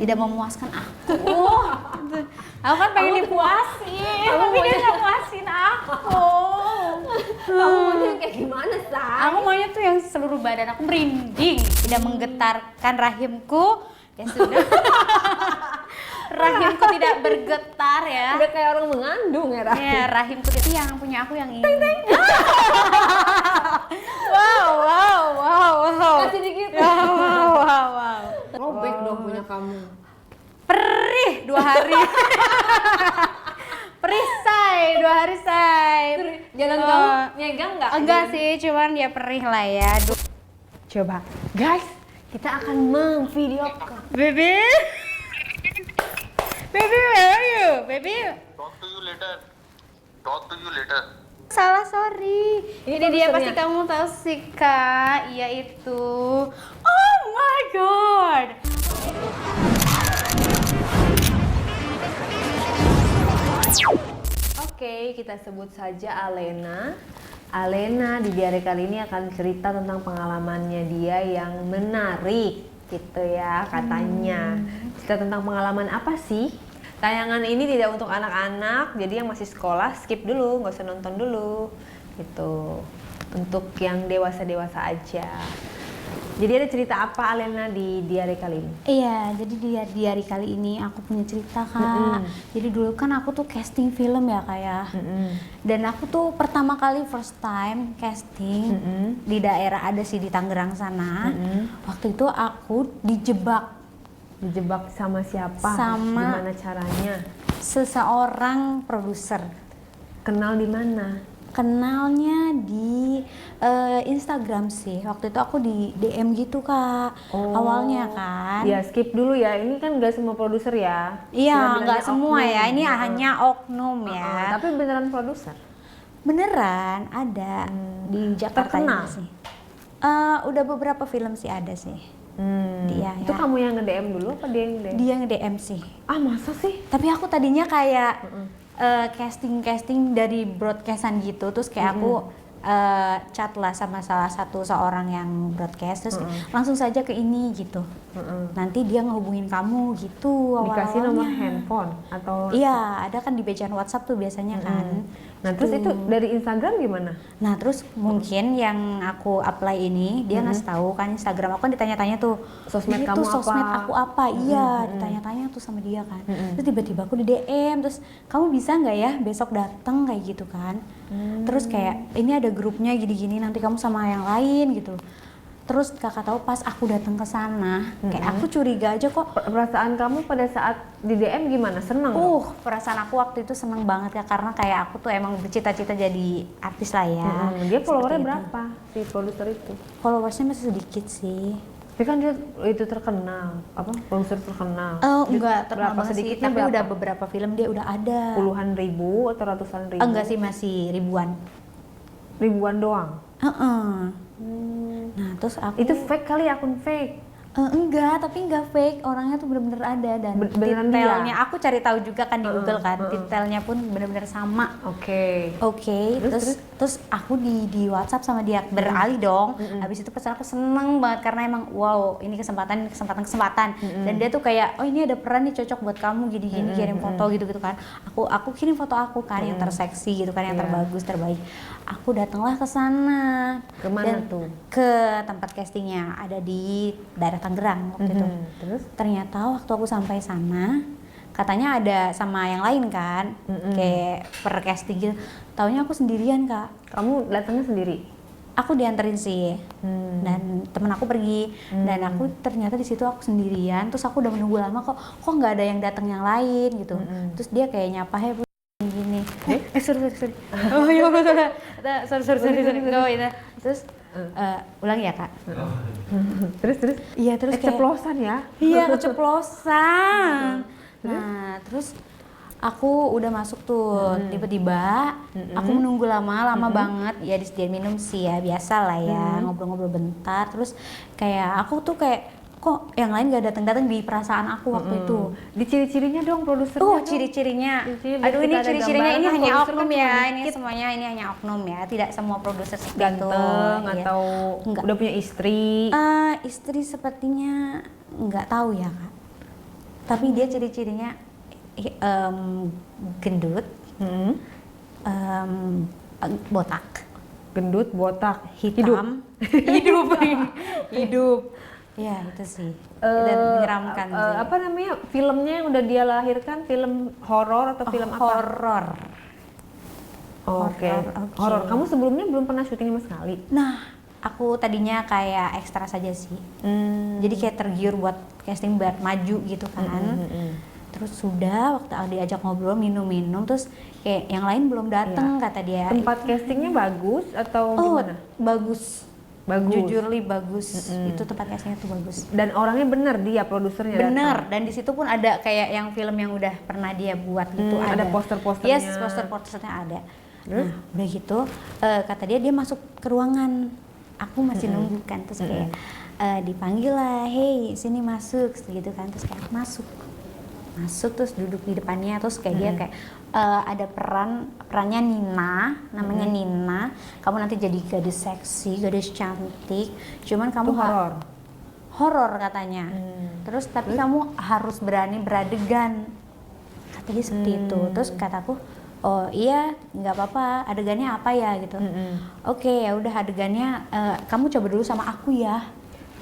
tidak memuaskan aku. Aku kan pengen dipuasin, tapi dia nggak puasin aku. Kamu maunya kayak gimana, Say? Aku maunya tuh yang seluruh badan aku merinding, tidak menggetarkan rahimku. Ya sudah. Rahimku tidak bergetar ya. Udah kayak orang mengandung ya, Rahim. Ya, rahimku itu yang punya aku yang ini. Wow. Kasih dikit. Wow. Robek dong punya kamu. Perih 2 hari. Perih say, 2 hari say. Jalan kamu nyegang nggak? Enggak sih, cuman dia perih lah ya. Coba, guys, kita akan memvideokan. Baby, where are you? Baby. Talk to you later. Salah, sorry. Ini dia pasti posternya. kamu tahu sih Kak, iya itu. Oh my god. Oke, kita sebut saja Alena. Alena di diary kali ini akan cerita tentang pengalamannya dia yang menarik gitu ya katanya. Cerita tentang pengalaman apa sih? Tayangan ini tidak untuk anak-anak, jadi yang masih sekolah skip dulu, nggak usah nonton dulu gitu. Untuk yang dewasa-dewasa aja. Jadi ada cerita apa Alena di diary kali ini? Iya, jadi di hari kali ini aku punya cerita Kak. Jadi dulu kan aku tuh casting film ya Kak ya. Dan aku tuh pertama kali first time casting di daerah ada sih di Tangerang sana. Waktu itu aku dijebak Dijebak sama siapa? Sama- Gimana caranya? seseorang produser. Kenal di mana? Kenalnya di Instagram sih. Waktu itu aku di DM gitu Kak. Awalnya kan. Ya skip dulu ya, ini kan nggak semua produser ya. Kita Iya, bilangnya nggak semua oknum. ya. Ini hanya oknum ya. Tapi beneran produser? Beneran ada di Jakarta Terkenal? ini sih. Udah beberapa film sih ada sih. Dia Itu ya. kamu yang nge-DM dulu apa dia yang nge-DM? Dia nge-DM sih. Ah masa sih? Tapi aku tadinya kayak casting dari broadcastan gitu. Terus kayak aku chat lah sama salah satu seorang yang broadcast. Terus langsung saja ke ini gitu. Nanti dia ngehubungin kamu gitu Dikasih awal-awalnya. nomor handphone atau? Iya, ada kan di bacaan WhatsApp tuh biasanya kan. Nah terus itu dari Instagram gimana? Nah terus mungkin yang aku apply ini dia ngasih tahu kan Instagram aku kan ditanya-tanya tuh Sosmed "Ini kamu tuh sosmed apa?" aku apa iya ditanya-tanya tuh sama dia kan. Terus tiba-tiba aku di DM terus kamu bisa nggak ya besok datang kayak gitu kan. Terus kayak ini ada grupnya gini-gini nanti kamu sama yang lain gitu. Terus kakak tahu pas aku datang ke sana kayak aku curiga aja kok. Perasaan kamu pada saat di DM gimana? Seneng? Perasaan aku waktu itu seneng banget ya karena kayak aku tuh emang bercita-cita jadi artis lah ya. Dia followernya Seperti itu. berapa si produser itu? Followersnya masih sedikit sih. Tapi kan dia itu terkenal, apa produser terkenal. Enggak terkenal berapa banget sih, sedikitnya tapi berapa? udah beberapa film dia udah ada. Puluhan ribu atau ratusan ribu? Enggak sih, masih ribuan. Ribuan doang. Nah terus aku Itu fake kali, akun fake. enggak, tapi enggak fake, orangnya tuh bener-bener ada dan Beneran detailnya aku cari tahu juga kan di Google kan, detailnya pun bener-bener sama. Oke. Oke, terus aku di WhatsApp sama dia beralih dong. Habis itu pas aku seneng banget karena emang wow ini kesempatan. Dan dia tuh kayak oh ini ada peran nih cocok buat kamu gini-gini kirim foto gitu kan. Aku kirim foto aku kan yang terseksi gitu kan yang terbagus terbaik. Aku datanglah ke sana. Kemana Dan tuh? Ke tempat castingnya ada di daerah Tangerang waktu itu. Terus? Ternyata waktu aku sampai sana katanya ada sama yang lain kan kayak per casting gitu. Taunya aku sendirian Kak. Kamu datangnya sendiri? Aku dianterin sih dan temen aku pergi dan aku ternyata di situ aku sendirian. Terus aku udah menunggu lama kok nggak ada yang datang yang lain gitu. Terus dia kayak nyapa "Hey, Bu," gini. Sorry. Oh ya Allah, sorry. Go itu. Terus ulang ya Kak. Terus? Iya terus kayak Keceplosan ya? iya keceplosan. Nah terus aku udah masuk tuh tiba-tiba aku menunggu lama banget ya disediain minum sih ya biasa lah ya ngobrol-ngobrol bentar terus kayak aku tuh kayak kok yang lain gak datang-datang di perasaan aku waktu itu. Di ciri-cirinya dong produsernya dong. Ciri-cirinya. Ciri-cirinya Aduh biar ini kita ada ciri-cirinya gambaran ini kan, hanya produser oknum kan ya. cuma Ini semuanya ini hanya oknum ya. Tidak semua produser seperti itu. Ganteng Iya. atau Enggak. udah punya istri? Istri sepertinya nggak tahu ya Kak. Tapi dia ciri-cirinya gendut, botak, Gendut, botak, hitam, hidup, hidup. Ya itu sih. Dan menyeramkan sih. Apa namanya filmnya yang udah dia lahirkan, film horor atau film apa? Horor. Oke. Horor. Horor. Kamu sebelumnya belum pernah syuting sama sekali? Nah, aku tadinya kayak ekstra saja sih. Jadi kayak tergiur buat casting biar maju gitu kan. Terus sudah waktu diajak ngobrol minum-minum terus kayak yang lain belum datang kata dia. Tempat castingnya bagus atau gimana? Bagus. Bagus. Jujur li bagus. Itu tempat castingnya tuh bagus. Dan orangnya bener dia produsernya. Bener. Dan di situ pun ada kayak yang film yang udah pernah dia buat gitu. Ada poster-posternya. Yes, poster-posternya ada. Nah, udah gitu kata dia masuk ke ruangan. Aku masih nunggu kan terus kayak dipanggil lah, hey sini masuk gitu kan terus kayak aku masuk terus duduk di depannya terus kayak dia kayak ada perannya Nina, namanya Nina. Kamu nanti jadi gadis seksi, gadis cantik. Cuman kamu horor katanya. Terus tapi kamu harus berani beradegan. Kata dia seperti itu. Terus kataku, oh iya nggak apa-apa. Adegannya apa ya gitu. Oke ya udah adegannya kamu coba dulu sama aku ya.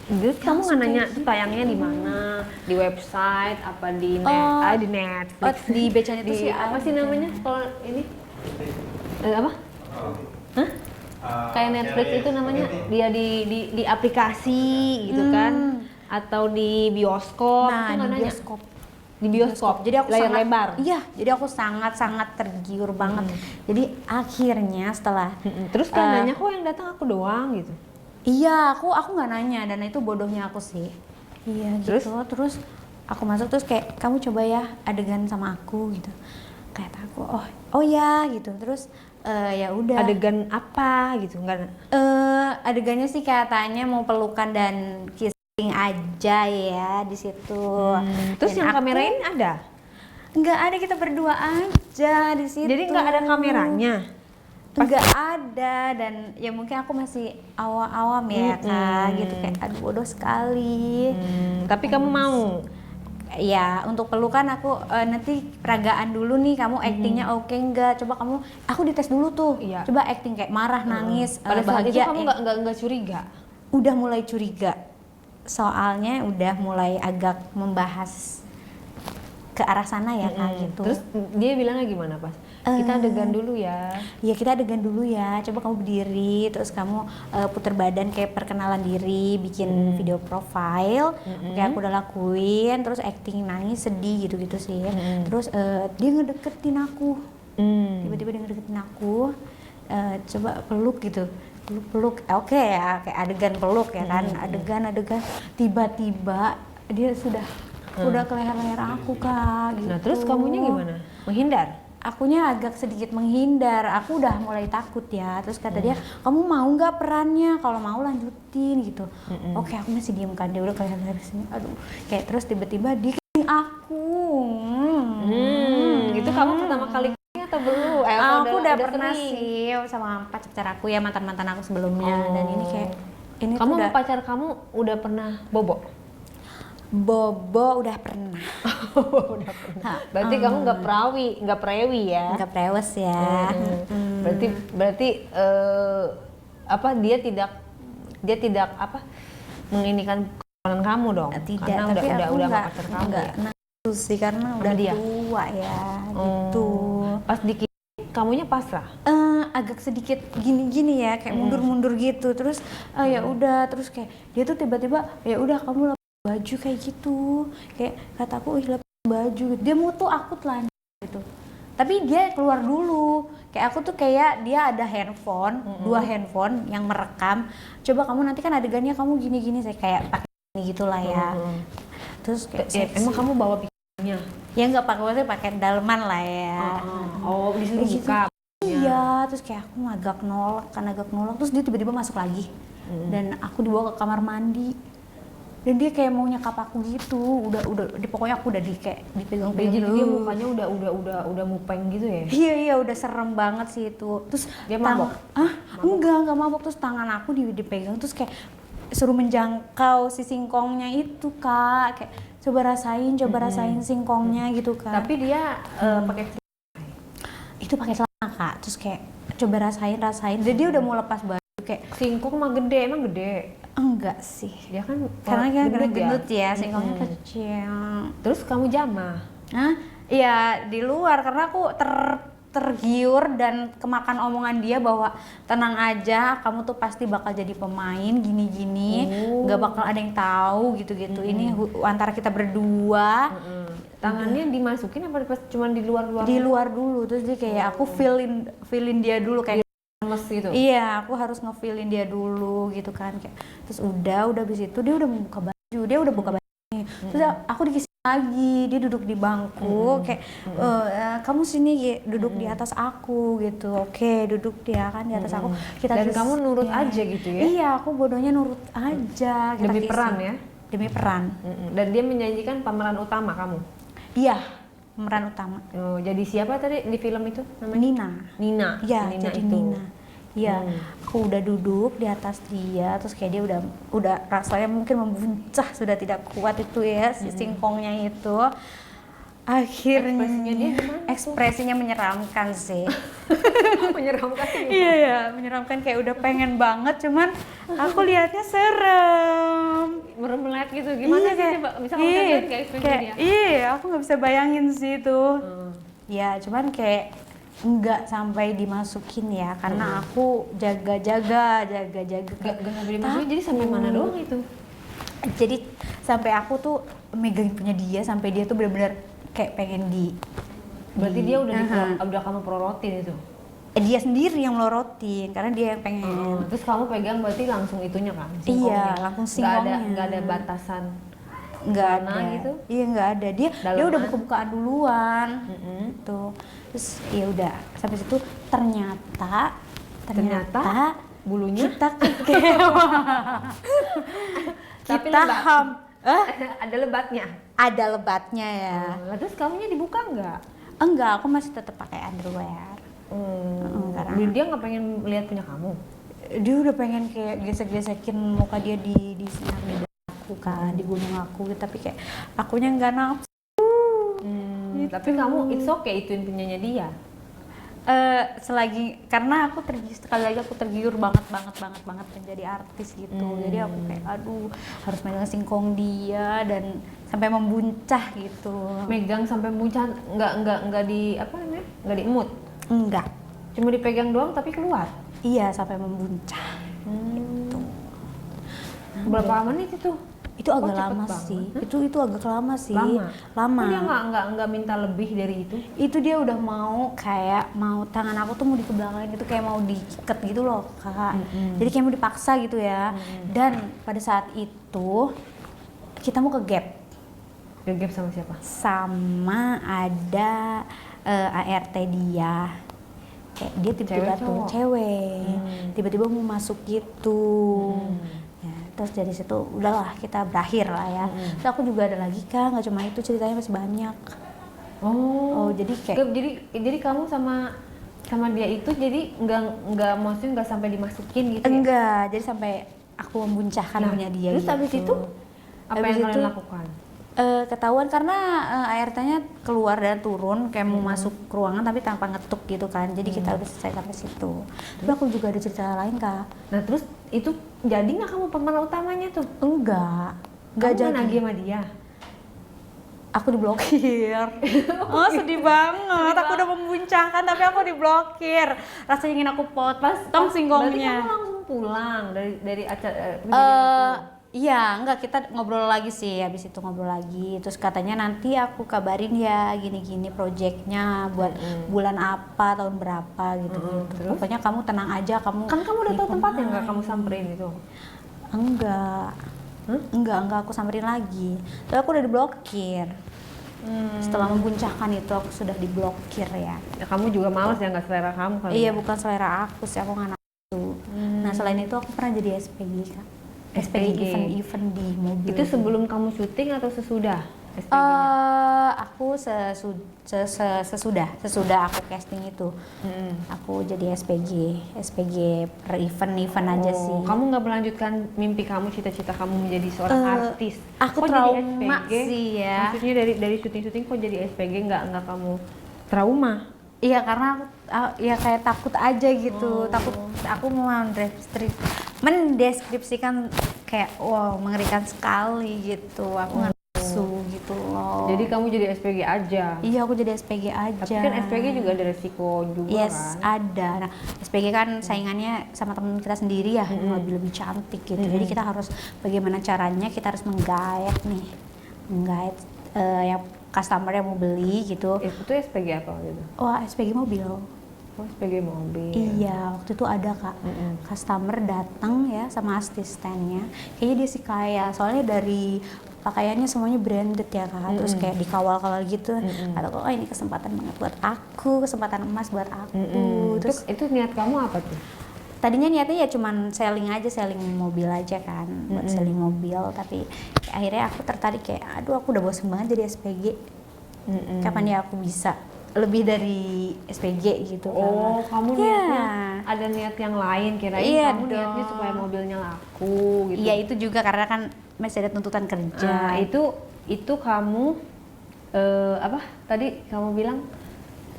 Terus kamu nggak nanya tayangnya di mana, di website apa di di Netflix, di becanya itu sih apa sih namanya kalau ini apa? Hah? Kayak Netflix itu namanya dia di aplikasi gitu kan, atau di bioskop? Nah itu di nanya. bioskop. Di bioskop. Jadi aku layar sangat, lebar. Iya, jadi aku sangat tergiur banget. Jadi akhirnya setelah terus kan nanya kok yang datang aku doang gitu. Iya, aku nggak nanya dan itu bodohnya aku sih. Iya gitu. Terus aku masuk terus kayak kamu coba ya adegan sama aku gitu. Kayak aku oh ya gitu. Terus ya udah. Adegan apa gitu enggak? Adegannya sih katanya mau pelukan dan kissing aja ya di situ. Terus dan yang kamerain ada? Nggak ada, kita berdua aja di situ. Jadi nggak ada kameranya? Nggak ada, dan ya mungkin aku masih awam ya kak gitu kayak aduh bodoh sekali. Tapi kamu mau? Ya untuk pelukan aku nanti peragaan dulu nih, kamu actingnya oke nggak, coba kamu aku dites dulu tuh. Coba acting kayak marah, nangis, pada saat itu bahagia. kamu nggak curiga? Udah mulai curiga, soalnya udah mulai agak membahas ke arah sana ya kak gitu. Terus dia bilangnya gimana pas? Kita adegan dulu ya. Iya kita adegan dulu ya. Coba kamu berdiri, terus kamu puter badan kayak perkenalan diri, bikin video profile. Kayak aku udah lakuin, terus acting nangis, sedih gitu-gitu sih. Terus dia ngedeketin aku. Tiba-tiba dia ngedeketin aku. Coba peluk gitu. Peluk. Oke ya, kayak adegan peluk ya kan. Adegan tiba-tiba dia sudah ke leher-leher aku kak gitu. Nah terus kamunya gimana? Menghindar? Akunya agak sedikit menghindar, aku udah mulai takut ya. Terus kata dia, kamu mau nggak perannya? Kalau mau lanjutin gitu. Oke, aku masih diem kan, dia udah ke leher sini. Aduh, kayak terus tiba-tiba dia aku. Itu kamu pertama kali atau belum? Aku udah pernah sih sama pacar aku ya, mantan aku sebelumnya. Dan ini kayak ini kamu tuh sama pacar kamu udah pernah bobo? Bobo udah pernah. Udah pernah. Berarti kamu nggak prewi ya? Nggak prewes ya. Berarti apa dia tidak apa menginikan kekonan kamu dong? Tidak, karena tapi udah nggak pacar kamu nggak ya? nafsu sih karena udah dia? tua ya gitu. Pas dikit kamunya pasrah? Agak sedikit gini-gini ya, kayak mundur-mundur gitu. Terus ya udah, terus kayak dia tuh tiba-tiba ya udah kamu baju kayak gitu, kayak kataku lepas baju gitu. Dia mau tuh aku telanjang gitu, tapi dia keluar dulu. Kayak aku tuh kayak dia ada handphone, 2 handphone yang merekam. Coba kamu nanti kan adegannya kamu gini-gini, saya kayak pakai ini gitulah ya. Terus kayak emang kamu bawa pikirannya? Ya nggak pakai daleman lah ya. Disuruh gitu. buka. Iya, terus kayak aku agak nolak. Terus dia tiba-tiba masuk lagi, dan aku dibawa ke kamar mandi. Dan dia kayak mau nyekap aku gitu, udah pokoknya aku udah dipegang-pegang. Jadi dia mukanya udah mupeng gitu ya? Iya udah serem banget sih itu. Terus dia mabok? Enggak mabok. Terus tangan aku dipegang terus kayak suruh menjangkau si singkongnya itu kak, kayak coba rasain singkongnya gitu kan. Tapi dia pakai Itu pakai celana Kak, terus kayak coba rasain. Jadi dia udah mau lepas baju kayak singkong mah gede, emang gede. enggak sih. Dia kan Karena kan gendut gendut ya, singkongnya kecil. Terus kamu jamah. Hah? Iya di luar karena aku tergiur dan kemakan omongan dia bahwa tenang aja, kamu tuh pasti bakal jadi pemain gini-gini, nggak bakal ada yang tahu gitu-gitu. Ini antara kita berdua. Tangannya dimasukin apa pas cuman di luar-luar? Di luar dulu, terus dia kayak aku feelin dia dulu kayak lemes gitu. iya, aku harus ngefeelin dia dulu gitu kan kayak. Terus udah habis itu dia udah buka baju, dia udah buka baju. Terus aku dikasih lagi, dia duduk di bangku kayak kamu sini duduk di atas aku gitu. Oke, duduk dia kan di atas aku. Dan kamu nurut aja gitu ya? Iya, aku bodohnya nurut aja. Demi peran ya? Demi peran. Dan dia menjanjikan pemeran utama kamu? Iya, pemeran utama. Oh, jadi siapa tadi di film itu namanya? Nina. Iya, jadi itu. Nina. Iya, aku udah duduk di atas dia, terus kayak dia udah rasanya mungkin membuncah, sudah tidak kuat itu ya si singkongnya itu. Akhirnya Ekspresinya dia gimana? Ekspresinya menyeramkan sih. Menyeramkan. Iya ya, menyeramkan kayak udah pengen banget, cuman aku lihatnya serem. Merem-melek gitu, gimana sih coba? Bisa kamu lihat kayak ekspresi dia? Iya, aku nggak bisa bayangin sih itu. Ya, cuman kayak enggak sampai dimasukin ya, karena aku jaga-jaga. Gak sampai dimasukin, jadi sampai mana doang itu? Jadi sampai aku tuh megangin punya dia, sampai dia tuh benar-benar kayak pengen Berarti dia udah kamu prorotin itu? Dia sendiri yang melorotin, karena dia yang pengen. Terus kamu pegang berarti langsung itunya kan? Iya, langsung singkongnya. Nggak ada batasan? Nggak mana ada gitu? Iya nggak ada, dia udah buka-bukaan duluan gitu. Terus ya udah sampai situ ternyata bulunya kita kecewa. Tapi Kita ada lebatnya. ada lebatnya ya. Terus kamunya dibuka nggak? Enggak, aku masih tetap pakai underwear. Karena Dia nggak pengen lihat punya kamu? dia udah pengen kayak gesek-gesekin muka dia di sinar di aku kan, di gunung aku gitu, tapi kayak akunya nggak nafsu. Gitu. Tapi kamu it's okay ituin punyanya dia? Selagi karena aku sekali lagi aku tergiur banget menjadi artis gitu. Jadi aku kayak aduh harus megang singkong dia dan sampai membuncah gitu. Megang sampai muncah nggak di apa namanya? Nggak diemut? Enggak. Cuma dipegang doang tapi keluar? Iya, sampai membuncah. Gitu. Berapa menit itu? Itu agak cepet lama banget. sih. Itu agak lama sih. Lama. Dia nggak minta lebih dari itu? Itu dia udah mau kayak mau tangan aku tuh mau dikebelakangin gitu, kayak mau diikat gitu loh Kak. Jadi kayak mau dipaksa gitu ya. Dan pada saat itu kita mau ke Gap. Ke Gap sama siapa? Sama ada ART dia. Kayak dia tiba-tiba tuh cewek. Tiba-tiba mau masuk gitu. Terus dari situ udahlah kita berakhir lah ya. Terus aku juga ada lagi Kak, nggak cuma itu, ceritanya masih banyak. Jadi kayak jadi kamu sama dia itu jadi nggak maksudnya nggak sampai dimasukin gitu? Enggak, jadi sampai aku membuncahkan punya dia. Terus gitu. habis itu apa yang kalian lakukan? Ketahuan karena ART-nya keluar dan turun kayak mau masuk ke ruangan tapi tanpa ngetuk gitu kan. Jadi kita udah selesai sampai situ. Tapi aku juga ada cerita lain Kak. Nah terus itu jadi nggak kamu pemeran utamanya tuh? Enggak Kamu jadi. nagih sama dia? Aku diblokir. Oh sedih banget. Aku udah membuncahkan tapi aku diblokir. Rasanya ingin aku potong singkongnya. Berarti kamu langsung pulang dari acara Iya, enggak, kita ngobrol lagi sih, habis itu ngobrol lagi. Terus katanya nanti aku kabarin ya gini-gini proyeknya buat bulan apa, tahun berapa gitu. Pokoknya kamu tenang aja, kamu kan kamu udah tahu tempatnya nggak kamu samperin itu? Enggak aku samperin lagi. Tapi aku udah diblokir. Setelah membuncahkan itu aku sudah diblokir ya. Kamu juga males ya, nggak selera kamu kali? Iya, bukan selera aku sih, aku nggak nafsu. Nah selain itu aku pernah jadi SPG Kak. SPG event di mobil. Itu sebelum kamu syuting atau sesudah? SPG-nya? Aku sesudah aku casting itu, aku jadi SPG per event aja sih. Kamu nggak melanjutkan mimpi kamu, cita-cita kamu menjadi seorang artis? Aku Kok trauma jadi SPG? sih ya. Maksudnya dari syuting-syuting kok jadi SPG, nggak kamu trauma? Iya, karena aku ya kayak takut aja gitu. Takut, aku mau mendeskripsikan kayak wow mengerikan sekali gitu. Aku nafsu gitu loh. Jadi kamu jadi SPG aja? Iya, aku jadi SPG aja. Tapi kan SPG juga ada resiko juga yes, kan? ada. Nah, SPG kan saingannya sama temen kita sendiri ya, lebih cantik gitu. Jadi kita harus bagaimana caranya kita harus menggait yang customer yang mau beli gitu. Itu SPG apa gitu? Wah, SPG mobil. Oh, SPG mobil. Iya, waktu itu ada Kak, customer datang ya sama asistennya. Kayaknya dia sih kaya, soalnya dari pakaiannya semuanya branded ya Kak. Terus kayak dikawal-kawal gitu. Kata aku, oh ini kesempatan banget buat aku, kesempatan emas buat aku. Terus Itu niat kamu apa tuh? tadinya niatnya ya cuman selling mobil aja kan, buat selling mobil. Tapi akhirnya aku tertarik kayak, aduh aku udah bosen banget jadi SPG. Kapan ya aku bisa lebih dari SPG gitu kan. Oh, kamu niatnya ada niat yang lain, kirain kamu dong. niatnya supaya mobilnya laku gitu. Iya, itu juga karena kan masih ada tuntutan kerja. Itu kamu apa tadi kamu bilang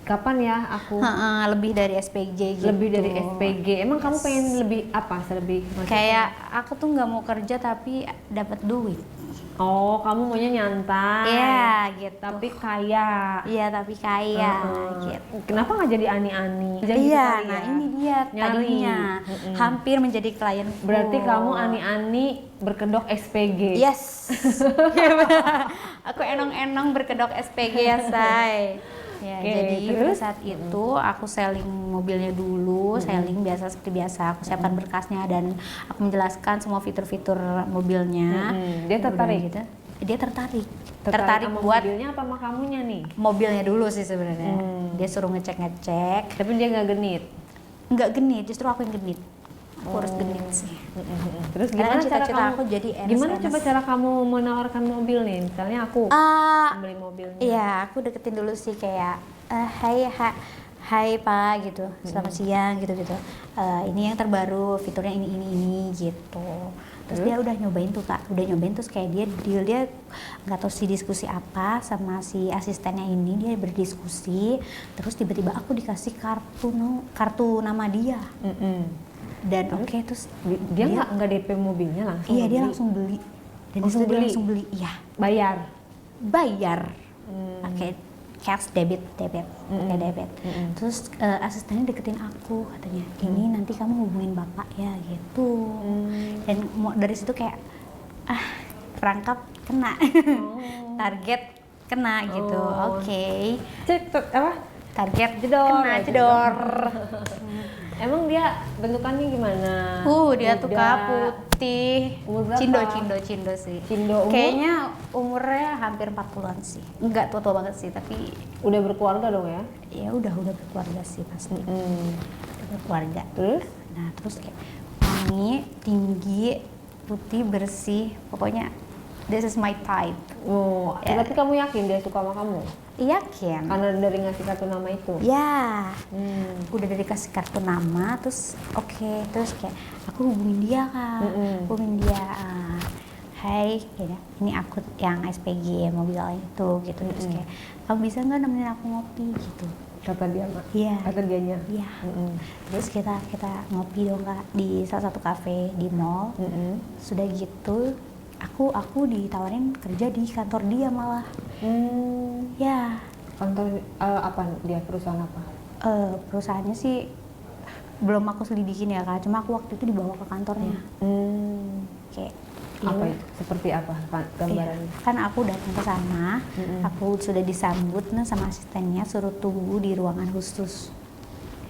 kapan ya aku lebih dari SPG gitu. lebih dari SPG. Emang kamu pengen lebih apa? Lebih maksudnya? Kayak aku tuh nggak mau kerja tapi dapat duit. Oh, kamu maunya nyantai. Iya, gitu. Tapi kaya. Iya, tapi kaya gitu. Kenapa nggak jadi ani-ani? Iya, nah ini dia Nyari. tadinya hampir menjadi klien. Berarti kamu ani-ani berkedok SPG. Yes. Iya, benar. Aku enong-enong berkedok SPG ya, say. Ya, Oke, jadi pada terus? saat itu aku selling mobilnya dulu, selling biasa seperti biasa. Aku siapkan berkasnya dan aku menjelaskan semua fitur-fitur mobilnya. Dia tertarik? Gitu. Dia tertarik sama buat mobilnya apa sama kamunya nih? mobilnya dulu sih sebenarnya. Dia suruh ngecek. Tapi dia nggak genit. Nggak genit, justru aku yang genit. Aku harus genit sih. Terus Karena gimana cara cita-cita kamu? aku jadi Gimana NS. coba cara kamu menawarkan mobil nih? Misalnya aku beli mobilnya. Iya, aku deketin dulu sih kayak hai Pak gitu, selamat siang gitu. Ini yang terbaru, fiturnya ini gitu. Terus dia udah nyobain tuh Kak, terus kayak dia nggak tahu sih diskusi apa sama si asistennya ini, dia berdiskusi, terus tiba-tiba aku dikasih kartu nama dia. Dan oke, terus Dia nggak DP mobilnya langsung? iya, dia beli? langsung beli. Dan Langsung disitu dia beli? langsung beli, iya. Bayar pakai cash debit pakai debit. Terus asistennya deketin aku, katanya ini nanti kamu hubungin bapak ya gitu. Dan dari situ kayak perangkap kena, target kena gitu. Oke. Apa? Target Jedor, kena gitu. jedor. Emang dia bentukannya gimana? Dia tuh Kak putih. Umur berapa? Cindo sih. Cindo umur? Kayaknya umurnya hampir 40-an sih. Enggak tua-tua banget sih, tapi Udah berkeluarga dong ya? ya udah berkeluarga sih pasti. Udah berkeluarga. Terus? Nah, terus kayak wangi, tinggi, putih, bersih. Pokoknya this is my type. Oh, tapi kamu yakin dia suka sama kamu? Yakin? Karena dari ngasih kartu nama itu? Ya, udah dari kasih kartu nama, terus oke, terus kayak aku hubungin dia Kak, hubungin dia, hai, ya, ini aku yang SPG mobil itu gitu, terus kayak kamu bisa nggak nemenin aku ngopi gitu? Kata dia Mak? Iya. Kata dianya? Iya. Terus kita ngopi dong Kak di salah satu kafe di mall. Sudah gitu, aku ditawarin kerja di kantor dia malah. Ya. Kantor apa dia, perusahaan apa? Perusahaannya sih belum aku selidikin ya Kak, cuma aku waktu itu dibawa ke kantornya. Kayak Apa itu? Seperti apa gambarannya? iya, kan aku datang ke sana, aku sudah disambut sama asistennya, suruh tunggu di ruangan khusus.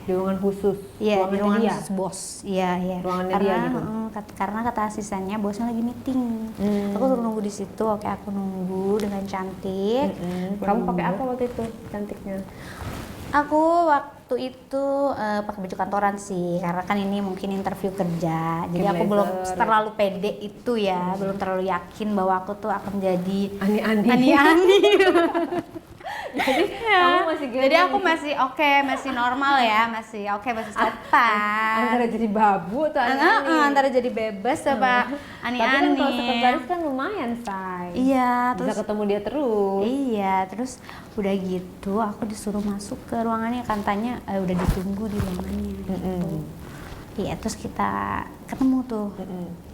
Di ruangan khusus? Iya, di ruangan dia? khusus bos. Iya. Ruangannya dia gitu? Karena kata asistennya bosnya lagi meeting. Aku suruh nunggu di situ. Oke, aku nunggu dengan cantik. Kamu pakai apa waktu itu cantiknya? Aku waktu itu pakai baju kantoran sih, karena kan ini mungkin interview kerja. Jadi aku belum blazer. terlalu pede itu ya, belum terlalu yakin bahwa aku tuh akan jadi Ani-ani. ani-ani. Jadi kamu masih gimana Jadi aku nih? masih oke, masih normal ya, masih oke, masih sopan. Antara jadi babu atau ani-ani? Antara jadi bebas sama Tapi kan ani-ani. kalau sekretaris kan lumayan, say. Iya, Bisa terus ketemu dia terus. iya, terus udah gitu aku disuruh masuk ke ruangannya, katanya udah ditunggu di ruangannya gitu. Iya, terus kita ketemu tuh.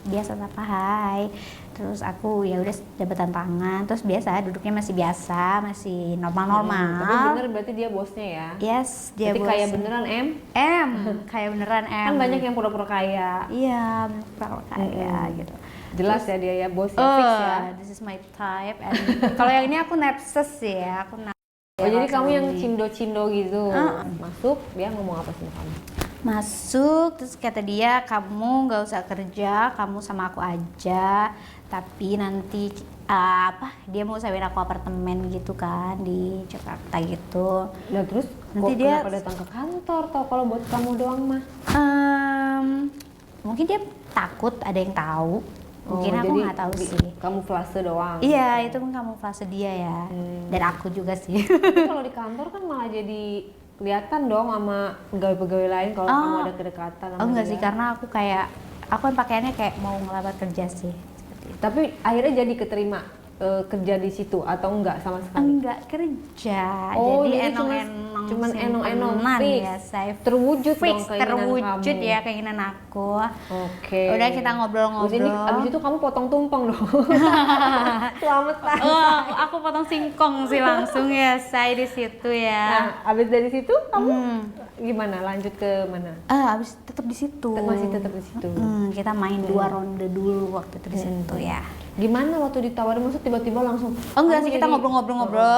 Biasa sapa hai. Terus aku ya udah jabatan tangan, terus biasa duduknya masih biasa, masih normal-normal. Tapi bener berarti dia bosnya ya? Yes, dia Berarti bos. kayak beneran M? Kayak beneran M. Kan banyak yang pura-pura kaya. Iya, pura kaya gitu. Jelas ya dia ya bos ya, fix ya. This is my type. And kalau yang ini aku nepses sih ya, aku Oh, jadi kamu yang cindo-cindo gitu. Masuk, dia ngomong apa sama kamu? masuk, terus kata dia, kamu nggak usah kerja, kamu sama aku aja, tapi nanti dia mau sewain aku apartemen gitu kan di Jakarta gitu. Nah terus Nanti kok dia- kenapa datang ke kantor tau kalau buat kamu doang mah? Mungkin dia takut ada yang tahu, mungkin aku jadi nggak tahu sih. Kamuflase doang. Iya, itu kan kamuflase dia ya, dan aku juga sih. Tapi kalau di kantor kan malah jadi kelihatan dong sama pegawai-pegawai lain kalau kamu ada kedekatan sama Oh enggak dia. sih, karena aku kan pakaiannya kayak mau ngelamar kerja sih. Tapi akhirnya jadi keterima kerja di situ atau enggak sama sekali? Enggak kerja, Oh, jadi jadi cuman enong-enong fix. ya, saya Terwujud fix dong keinginan terwujud kamu. ya keinginan aku. Oke. Udah kita ngobrol-ngobrol. Abis itu kamu potong tumpeng dong. Selamat lah. Oh, aku potong singkong sih langsung ya, saya di situ ya. Nah, abis dari situ kamu gimana? Lanjut ke mana? Abis tetap di situ. Masih tetap di situ. Kita main 2 ronde dulu waktu itu di situ ya. Gimana waktu ditawarin, maksud tiba-tiba langsung? Oh enggak kamu sih, kita jadi-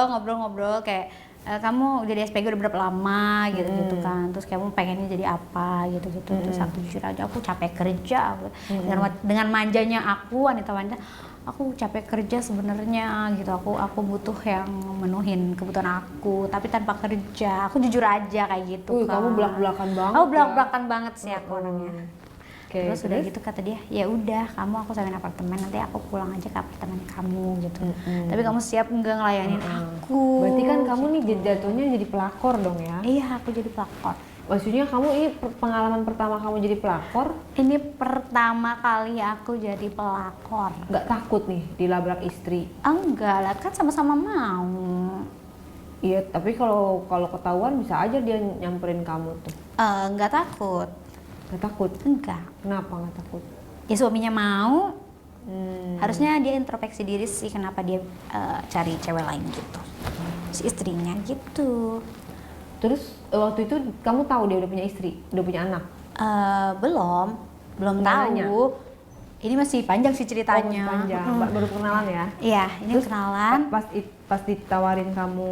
ngobrol-ngobrol kayak kamu jadi SPG udah berapa lama gitu kan, terus kamu pengennya jadi apa gitu terus aku jujur aja aku capek kerja aku. Dengan manjanya aku, wanita aku capek kerja sebenarnya gitu, aku butuh yang menuhin kebutuhan aku tapi tanpa kerja, aku jujur aja kayak gitu. Kamu belak-belakan banget. Oh belak-belakan banget sih aku orangnya. Oke, Terus udah gitu kata dia, ya udah kamu aku sewain apartemen, nanti aku pulang aja ke apartemen kamu gitu. Tapi kamu siap nggak ngelayanin aku? Berarti kan kamu nih jatuhnya jadi pelakor dong ya? Iya, aku jadi pelakor. Maksudnya kamu ini pengalaman pertama kamu jadi pelakor, Ini pertama kali aku jadi pelakor. nggak takut nih dilabrak istri? Enggak lah, kan sama-sama mau. Iya, tapi kalau ketahuan bisa aja dia nyamperin kamu tuh. Enggak takut. Nggak takut? Enggak. Kenapa nggak takut? Ya suaminya mau. Harusnya dia introspeksi diri sih, kenapa dia cari cewek lain gitu. Si istrinya gitu. Terus waktu itu kamu tahu dia udah punya istri, udah punya anak? Belum Nggak tahu. nanya? Ini masih panjang sih ceritanya. Oh, panjang. Baru kenalan ya? Iya, ini kenalan. Pas ditawarin kamu,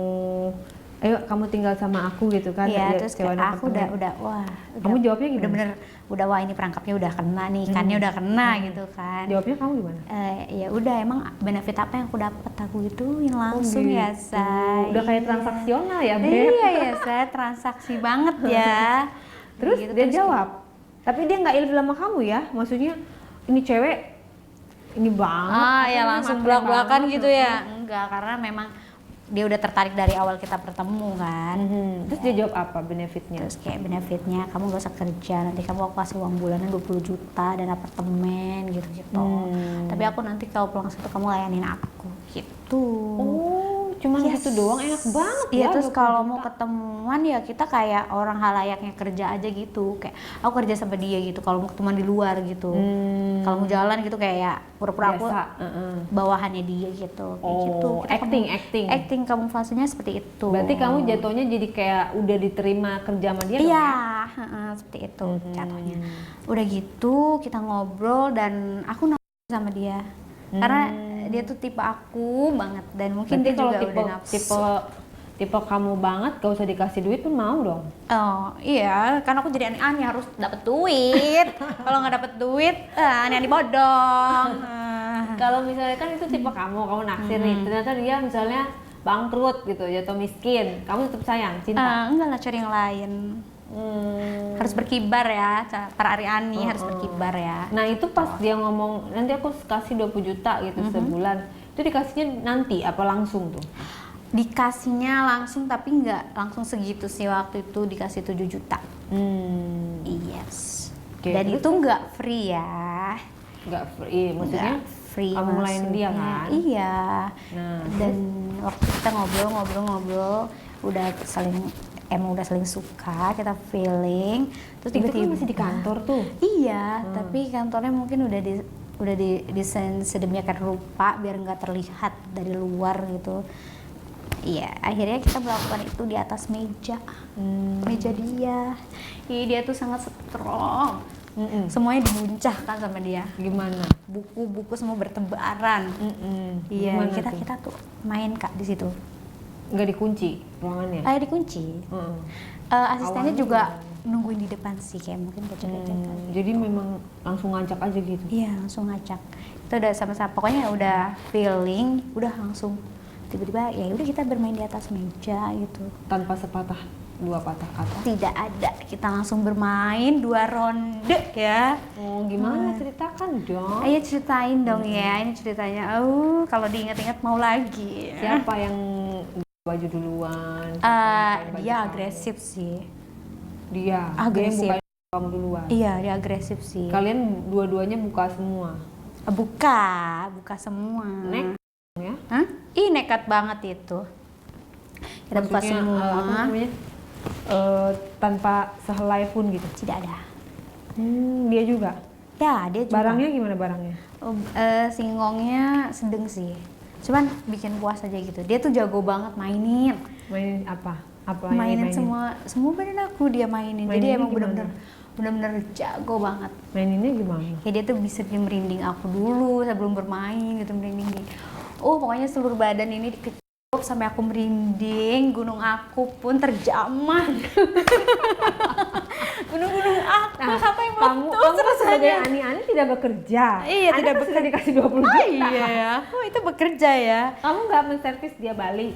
ayo kamu tinggal sama aku gitu kan? Iya, dia terus sewa kayak aku apartemen. udah wah. Kamu jawabnya gimana? Bener-bener udah wah ini perangkapnya udah kena nih, ikannya udah kena gitu kan. Jawabnya kamu gimana? Ya udah, emang benefit apa yang aku dapat aku gituin langsung gitu. ya, Say. Udah kayak transaksional ya, Beb? Iya ya, saya transaksi banget ya. Terus Gitu, dia jawab, tapi dia nggak ilfil sama kamu ya? Maksudnya ini cewek ini banget. ya langsung materi belak-belakan banget. gitu ya. Enggak, karena memang dia udah tertarik dari awal kita bertemu kan. Terus dia jawab apa benefitnya? Terus kayak benefitnya, kamu gak usah kerja, nanti kamu aku kasih uang bulanan 20 juta dan apartemen gitu-gitu. Tapi aku nanti kalau pulang situ kamu layanin aku gitu. Oh, cuman Yes. gitu doang, enak banget Iya, ya. terus 20 kalau juta. mau ketemuan ya kita kayak orang halayaknya kerja aja gitu. Kayak aku kerja sama dia gitu, kalau mau ketemuan di luar gitu. Kalau mau jalan gitu kayak pura-pura aku biasa. bawahannya dia gitu. Kayak gitu. Oh, Kita acting. Acting kamuflasenya seperti itu. Berarti kamu jatuhnya jadi kayak udah diterima kerja sama dia dong Iya, ya? seperti itu jatuhnya. Udah gitu kita ngobrol dan aku nafsu sama dia. Karena dia tuh tipe aku banget dan mungkin Berarti dia kalau juga udah nafsu. tipe kamu banget, gak usah dikasih duit pun mau dong. Oh iya, karena aku jadi aneh-aneh harus dapet duit. Kalau nggak dapet duit, aneh-aneh bodong. Kalau misalnya kan itu tipe kamu naksir nih, ternyata dia misalnya bangkrut gitu, jatuh miskin, kamu tetap sayang, cinta? Enggak lah, cari yang lain. Harus berkibar ya, para Ariani harus berkibar ya. Nah itu pas dia ngomong nanti aku kasih 20 juta gitu sebulan, itu dikasihnya nanti apa langsung tuh? Dikasihnya langsung, tapi nggak langsung segitu sih, waktu itu dikasih 7 juta. Yes. Oke, Dan terus? itu nggak free ya. Nggak free, maksudnya Nggak free kamu ngelain dia maksudnya. kan? Iya. Nah, Dan waktu kita ngobrol, udah saling suka, kita feeling, terus itu kan tiba-tiba masih di kantor tuh. Iya, tapi kantornya mungkin udah didesain sedemikian rupa biar nggak terlihat dari luar gitu. Iya, akhirnya kita melakukan itu di atas meja, meja dia. Dia tuh sangat strong. Semuanya dibuncahkan sama dia. Gimana? Buku-buku semua bertebaran. Iya, Gimana kita tuh main Kak di situ. Nggak dikunci ruangannya? Dikunci. Asistennya Awalnya juga gimana? nungguin di depan sih, kayak mungkin kecil-kecil. Jadi memang langsung ngajak aja gitu? Iya, langsung ngajak. Itu udah sama-sama, pokoknya udah feeling, udah langsung tiba-tiba ya udah kita bermain di atas meja gitu. Tanpa dua patah kata? Tidak ada, kita langsung bermain 2 ronde ya. Oh gimana, ceritakan dong. Ayo ceritain dong ya, ini ceritanya. Kalau diingat-ingat mau lagi. Siapa yang baju duluan? Dia agresif sih. Dia Agresif. yang buka kamu duluan? Iya, dia agresif sih. Kalian dua-duanya buka semua? Buka semua. Nekat ya? Hah? Ih, nekat banget itu. Kita buka Maksudnya, semua. apa namanya? Tanpa sehelai pun gitu? Tidak ada. Dia juga? Ya, dia juga. Barangnya gimana barangnya? Singkongnya sedang sih. Cuman bikin puas aja gitu. Dia tuh jago banget mainin. Mainin apa? Apa yang Mainin dimainin? semua badan aku dia mainin. Jadi Maininnya emang gimana? bener-bener jago banget. Maininnya gimana? Ya dia tuh bisa merinding aku dulu sebelum bermain gitu, merinding. Pokoknya seluruh badan ini dikecup sampai aku merinding. Gunung aku pun terjamah. Gunung-gunung aku sampai Kamu meletus sebagai rasanya. Ani tidak bekerja. Iya, Anda tidak kan sudah dikasih 20 juta. Iya ya, aku itu bekerja ya. Kamu nggak menservis dia balik?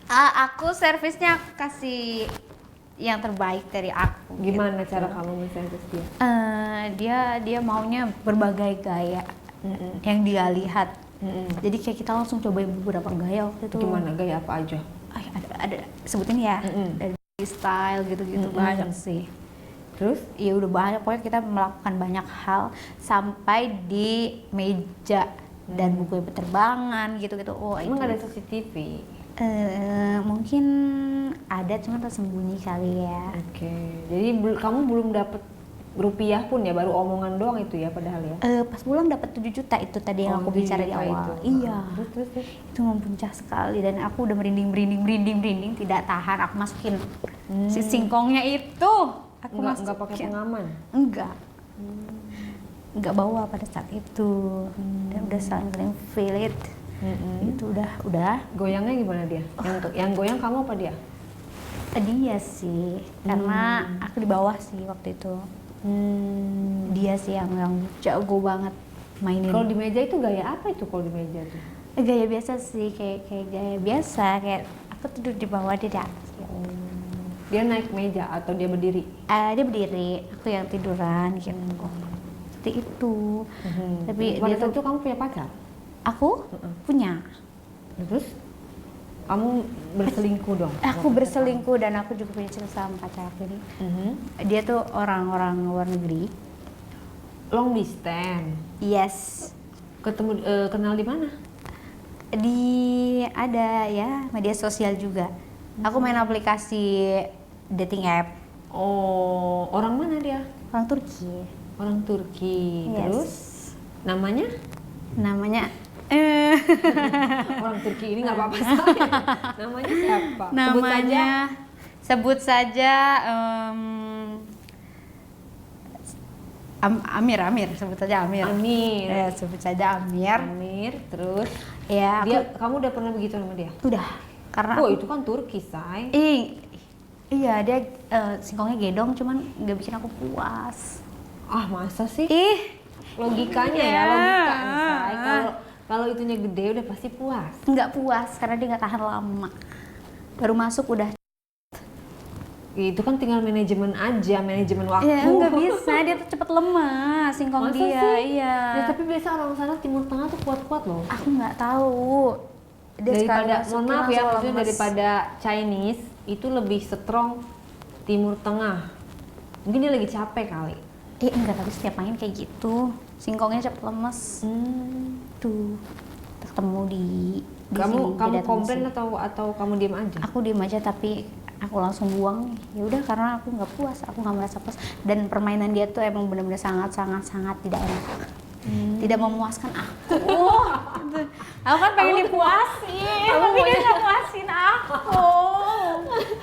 Aku servisnya aku kasih yang terbaik dari aku. Gimana gitu. cara kamu menservis dia? Dia maunya berbagai gaya yang dia lihat. Jadi kayak kita langsung cobain beberapa gaya waktu itu. Gimana gaya apa aja? Ada sebutin ya. Dari style gitu-gitu banyak sih. Terus? Ya udah banyak, pokoknya kita melakukan banyak hal sampai di meja dan buku penerbangan gitu-gitu. Emang ada CCTV? Mungkin ada, cuma tersembunyi kali ya. Oke. Jadi kamu belum dapat rupiah pun ya, baru omongan doang itu ya padahal ya? Pas pulang dapat 7 juta itu tadi yang aku bicara di awal. Iya. Terus. Itu mempuncak sekali dan aku udah merinding, tidak tahan. Aku masukin si singkongnya itu. Aku Nggak pakai pengaman? Enggak bawa pada saat itu. Dan udah saling feel it. Itu udah. Goyangnya gimana dia? Yang goyang kamu apa dia? Dia sih, karena aku di bawah sih waktu itu. Dia sih yang jago banget mainin. Kalau di meja itu gaya apa itu kalau di meja tuh? Gaya biasa sih, kayak gaya biasa, kayak aku tidur di bawah, dia di atas gitu. Dia naik meja atau dia berdiri? Dia berdiri, aku yang tiduran gitu. Seperti itu. Tapi pada dia saat tuh, itu kamu punya pacar? aku punya. Terus kamu berselingkuh dong? Aku berselingkuh dan aku juga punya cerita sama pacar aku ini. Dia tuh orang luar negeri. Long distance? Yes. Ketemu, kenal di mana? Ada ya media sosial juga. Aku main aplikasi dating app. Oh, orang mana dia? Orang Turki. Orang Turki. Yes. Terus namanya? Namanya Orang Turki ini nggak apa-apa saya. Namanya siapa? sebut saja Amir, sebut saja Amir. Amir. Ya, sebut saja Amir. Amir, terus Ya, kamu udah pernah begitu sama dia? udah. Karena Oh, itu kan Turki, say. iya dia singkongnya gedong, cuman nggak bikin aku puas. Ah, masa sih? Ih, Logikanya iya. ya, logika nih, say. Kalau itunya gede udah pasti puas. Nggak puas karena dia nggak tahan lama. Baru masuk udah. Itu kan tinggal manajemen aja, manajemen waktu. Ya nggak bisa, dia tuh cepet lemas singkong Masa dia. sih? Iya. Ya, tapi biasa orang sana Timur Tengah tuh kuat-kuat loh. Aku nggak tahu. Dia sekali Daripada, masuk mohon dia maaf ya, langsung maksudnya lemes. daripada Chinese itu lebih strong Timur Tengah. Mungkin dia lagi capek kali. Enggak, tapi setiap main kayak gitu. Singkongnya cepet lemes. Tuh. Ketemu di Kamu sini, kamu dia datang komplain sini. atau kamu diam aja? Aku diem aja tapi aku langsung buang. Ya udah karena aku nggak puas, aku nggak merasa puas dan permainan dia tuh emang benar-benar sangat tidak enak. Tidak memuaskan aku. Gitu. Aku kan pengen dipuasin, tapi dia nggak puasin aku.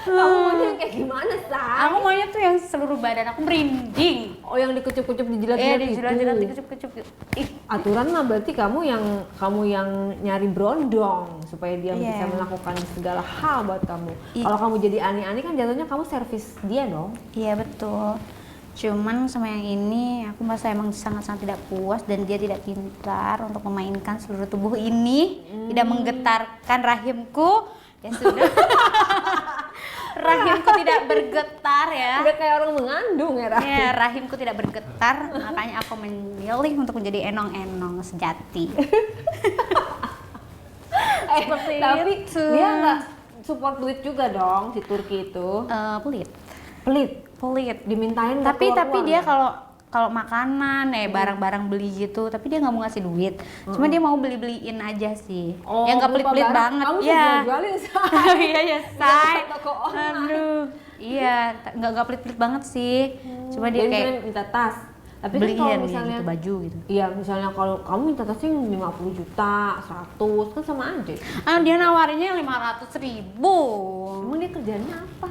Kamu maunya kayak gimana, Say? Aku maunya tuh yang seluruh badan aku merinding. Oh, yang dikucup-kucup dijilat-jilat itu. Dijilat-jilat, dikecup-kecup. Ih, Aturan mah berarti kamu yang nyari berondong supaya dia Iya. bisa melakukan segala hal buat kamu. Iya. Kalau kamu jadi aneh-aneh kan jatuhnya kamu servis dia dong. iya betul. Cuman sama yang ini aku merasa emang sangat-sangat tidak puas dan dia tidak pintar untuk memainkan seluruh tubuh ini, tidak menggetarkan rahimku. Ya sudah. Rahimku tidak bergetar ya. Udah kayak orang mengandung ya, Ra. Ya, rahimku tidak bergetar, makanya aku memilih untuk menjadi enong-enong sejati. Seperti Tapi itu. dia nggak support duit juga dong si Turki itu. Pelit. Pelit, dimintain nggak Tapi keluar uang dia ya? kalau makanan barang-barang beli gitu, tapi dia nggak mau ngasih duit. Cuma dia mau beli-beliin aja sih. Oh, yang nggak berupa pelit-pelit barang. banget. Kamu Ya. jualin, Say. Iya ya, say. Toko online. Aduh. Iya, nggak pelit-pelit banget sih. Cuma dia Jadi kayak misalnya minta tas. Tapi kan beliin kalau ya misalnya gitu baju gitu. Iya, misalnya kalau kamu minta tasnya 50 juta, 100 kan sama aja. Dia nawarinnya 500.000. Emang dia kerjanya apa?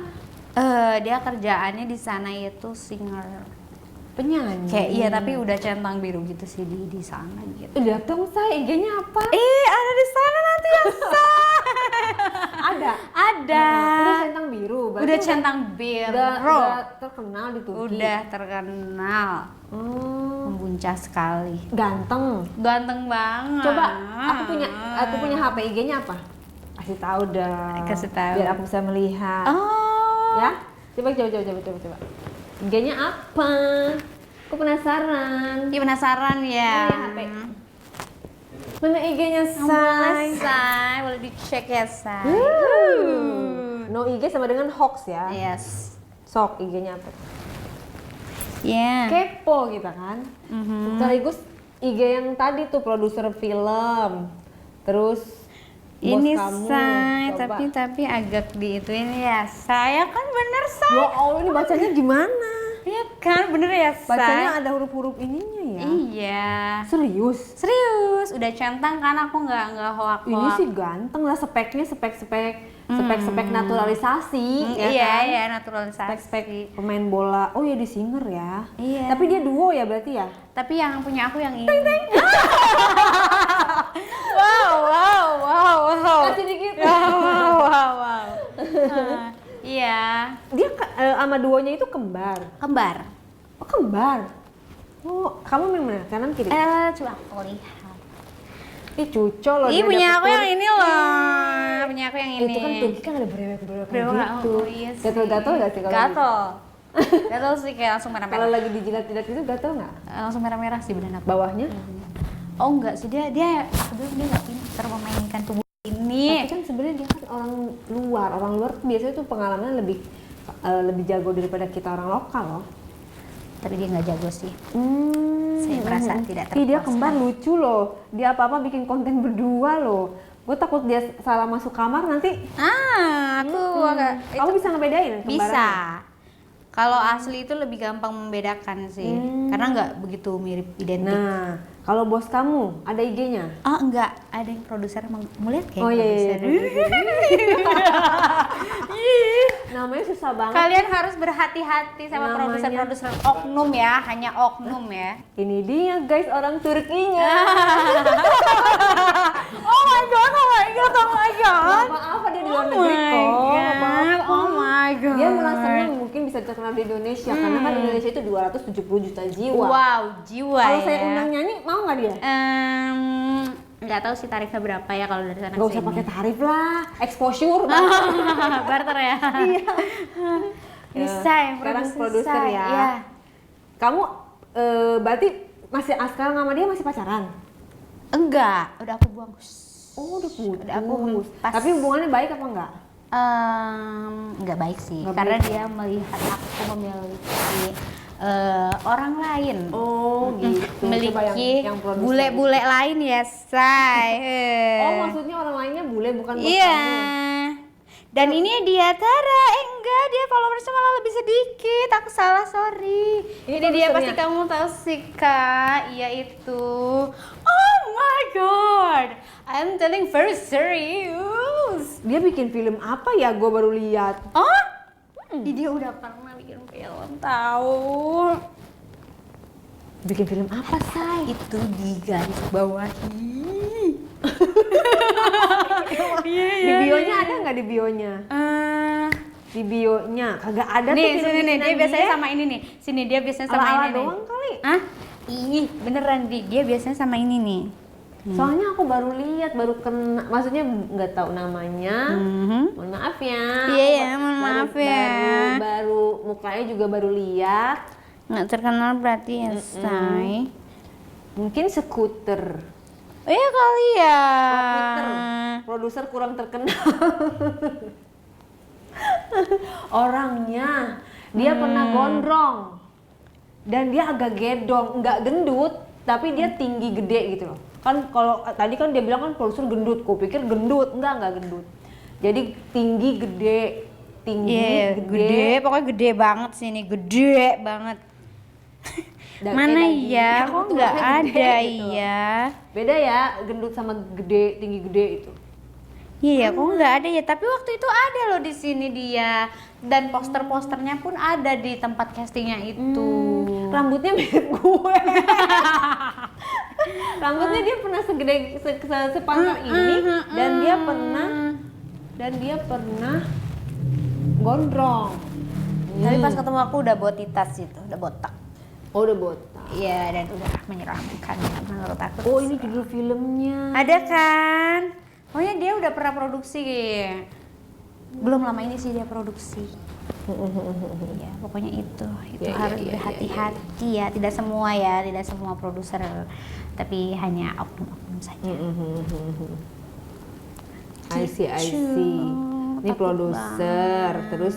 Dia kerjaannya di sana itu singer. Penyanyi. Kayak iya, tapi udah centang biru gitu sih di sana gitu. Lihat dong, Say, IG-nya apa? Ada di sana nanti ya, Ada. Ada. Udah centang biru. berarti Udah centang biru. udah terkenal di Turki. Udah terkenal. Membuncah sekali. Ganteng. Ganteng banget. Coba aku punya HP IG-nya apa? Kasih tahu dah. Kasih tahu. Biar aku bisa melihat. Oh. Ya? Coba. IG-nya apa? Aku penasaran. Iya penasaran ya. Mana HP? Mana IG-nya, Boleh, Say? Say. Boleh dicek ya, Say. No IG sama dengan hoax ya. Yes. Sok IG-nya apa? Ya. Kepo kita kan. Sekaligus IG yang tadi tuh produser film. Terus bos Ini kamu. Say, Coba. tapi agak diituin ya. Saya kan bener, Say. Ya Allah, ini bacanya gimana? Iya kan, bener ya, Say. Bacanya ada huruf-huruf ininya ya. Iya. Serius? Serius, udah centang kan, aku nggak hoak-hoak. Ini sih ganteng lah, speknya spek naturalisasi. Ya Iya, kan? iya, naturalisasi. Spek pemain bola. Oh ya, di singer ya. Iya. Tapi dia duo ya berarti ya? Tapi yang punya aku yang ini. Wow. Kasih dikit. Wow. Iya, Dia sama duonya itu kembar. kembar. Oh, kembar. Oh, kamu main mana? Kanan kiri? Coba aku lihat. Ih, cuco loh. Ih, dia punya dapet aku yang Turki. ini loh. Punya aku yang ini. Itu kan Turki kan ada brewek-brewek Brewek, gitu. oh iya sih. Gatel-gatel gak sih kalau Gatel. Gatel sih kayak langsung Kalau merah-merah. lagi dijilat-jilat itu gatel nggak? Langsung merah-merah sih benar aku. Bawahnya? Oh enggak sih, dia aku bilang dia nggak pintar memainkan tubuh ini. Tapi kan sebenarnya dia kan orang luar tuh biasanya tuh pengalaman lebih jago daripada kita orang lokal loh. Tapi dia nggak jago sih. Saya merasa tidak Ih, dia terpuaskan. kembar lucu loh. Dia apa-apa bikin konten berdua loh. Gue takut dia salah masuk kamar nanti. Aku agak Kamu bisa ngebedain bisa. kembarannya? Kalau asli itu lebih gampang membedakan sih, karena nggak begitu mirip identik. Nah, kalau bos kamu ada IG-nya? Oh enggak, ada yang produser mau lihat kayak Oh iya. produser. Namanya susah banget. Kalian harus berhati-hati sama Namanya- produser-produser oknum ya, hanya oknum ya. Ini dia guys orang Turkinya. Oh my god. Apa-apa dia di luar negeri kok. Apa-apa. Oh my god. Dia malah senang mungkin bisa terkenal di Indonesia karena kan Indonesia itu 270 juta jiwa. Wow, jiwa Kalau ya. saya undang nyanyi mau nggak dia? Nggak tahu sih tarifnya berapa ya kalau dari sana Nggak ke usah sini. pakai tarif lah, exposure. Barter ya. Iya. Bisa yang Sekarang produser ya. Iya. Kamu berarti masih sekarang sama dia masih pacaran? Enggak, udah aku buang. Oh, udah putus. Udah aku pas. Tapi hubungannya baik apa enggak? Nggak baik sih, Nggak karena baik. dia melihat aku memiliki orang lain. Oh, gitu. Coba Memiliki yang produser. bule-bule lain ya, say. Oh, maksudnya orang lainnya bule bukan buat Iya. kamu. Dan ini dia Tara, enggak, dia followersnya malah lebih sedikit. Aku salah, sorry. Ini dia produsernya. pasti kamu tahu sih kak. Iya itu. Oh my god, I'm telling very serious. Dia bikin film apa ya? Gue baru lihat. Oh? Dia udah pernah bikin film tahu. Bikin film apa, Say? Itu di garis bawahi. Di bionya ada nggak di bionya? Di bionya kagak ada tuh Nih, film sini nih, dia bikinan biasanya sama ini nih. Sini dia biasanya sama Ala-ala ini nih. doang kali. Hah? Ih, beneran dia biasanya sama ini nih. Soalnya aku baru lihat, baru kena, maksudnya nggak tahu namanya. Mohon maaf ya. Iya ya, mohon maaf ya. Baru mukanya juga baru lihat. Nggak terkenal berarti ya, say. Mungkin skuter. Iya kali ya. Skuter. Produser kurang terkenal. Orangnya dia pernah gondrong dan dia agak gedong, nggak gendut, tapi dia tinggi gede gitu loh. Kan kalau tadi kan dia bilang kan produser gendut, ku pikir gendut, enggak gendut. Jadi tinggi gede, Iya, gede, pokoknya gede banget sih ini, gede banget. Dan Mana kayak daging. ya? Aku Kok tuh nggak orangnya ada gede gitu. ya? Beda ya, gendut sama gede, tinggi gede itu. Iya, kok nggak ada ya? Tapi waktu itu ada loh di sini dia, dan poster-posternya pun ada di tempat castingnya itu. Rambutnya mirip gue. Rambutnya dia pernah segede sepanjang ini dan dia pernah gondrong. Tapi pas ketemu aku udah botitas itu, udah botak. Oh, udah botak. Iya, dan udah menyeramkan menurut aku. Oh, ini judul filmnya. Ada kan? Pokoknya dia udah pernah produksi. Belum lama ini sih dia produksi. Ya, pokoknya itu Ya, harus ya, ya, berhati-hati ya, tidak semua produser, tapi hanya oknum-oknum saja. I see. Ini Takut produser. banget. Terus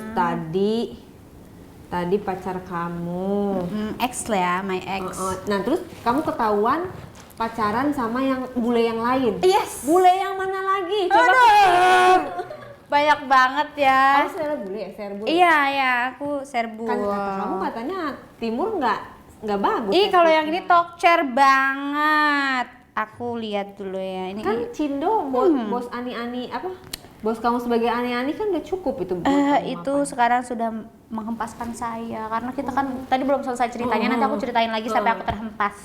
tadi pacar kamu. Ex lah ya, my ex. Nah, terus kamu ketahuan pacaran sama yang bule yang lain. Yes. Bule yang mana lagi? Coba. Aduh, banyak banget ya. Kamu selera bule ya, serbu. Iya, ya, aku serbu. Kan kata kamu katanya timur nggak bagus. Ih, ya, kalau filmnya. yang ini talkcer banget. Aku lihat dulu ya. Ini Kan Cindo bos ani-ani apa? Bos kamu sebagai ani-ani kan udah cukup itu buat kamu itu mapan. sekarang sudah menghempaskan saya karena kita kan tadi belum selesai ceritanya, nanti aku ceritain lagi sampai aku terhempas.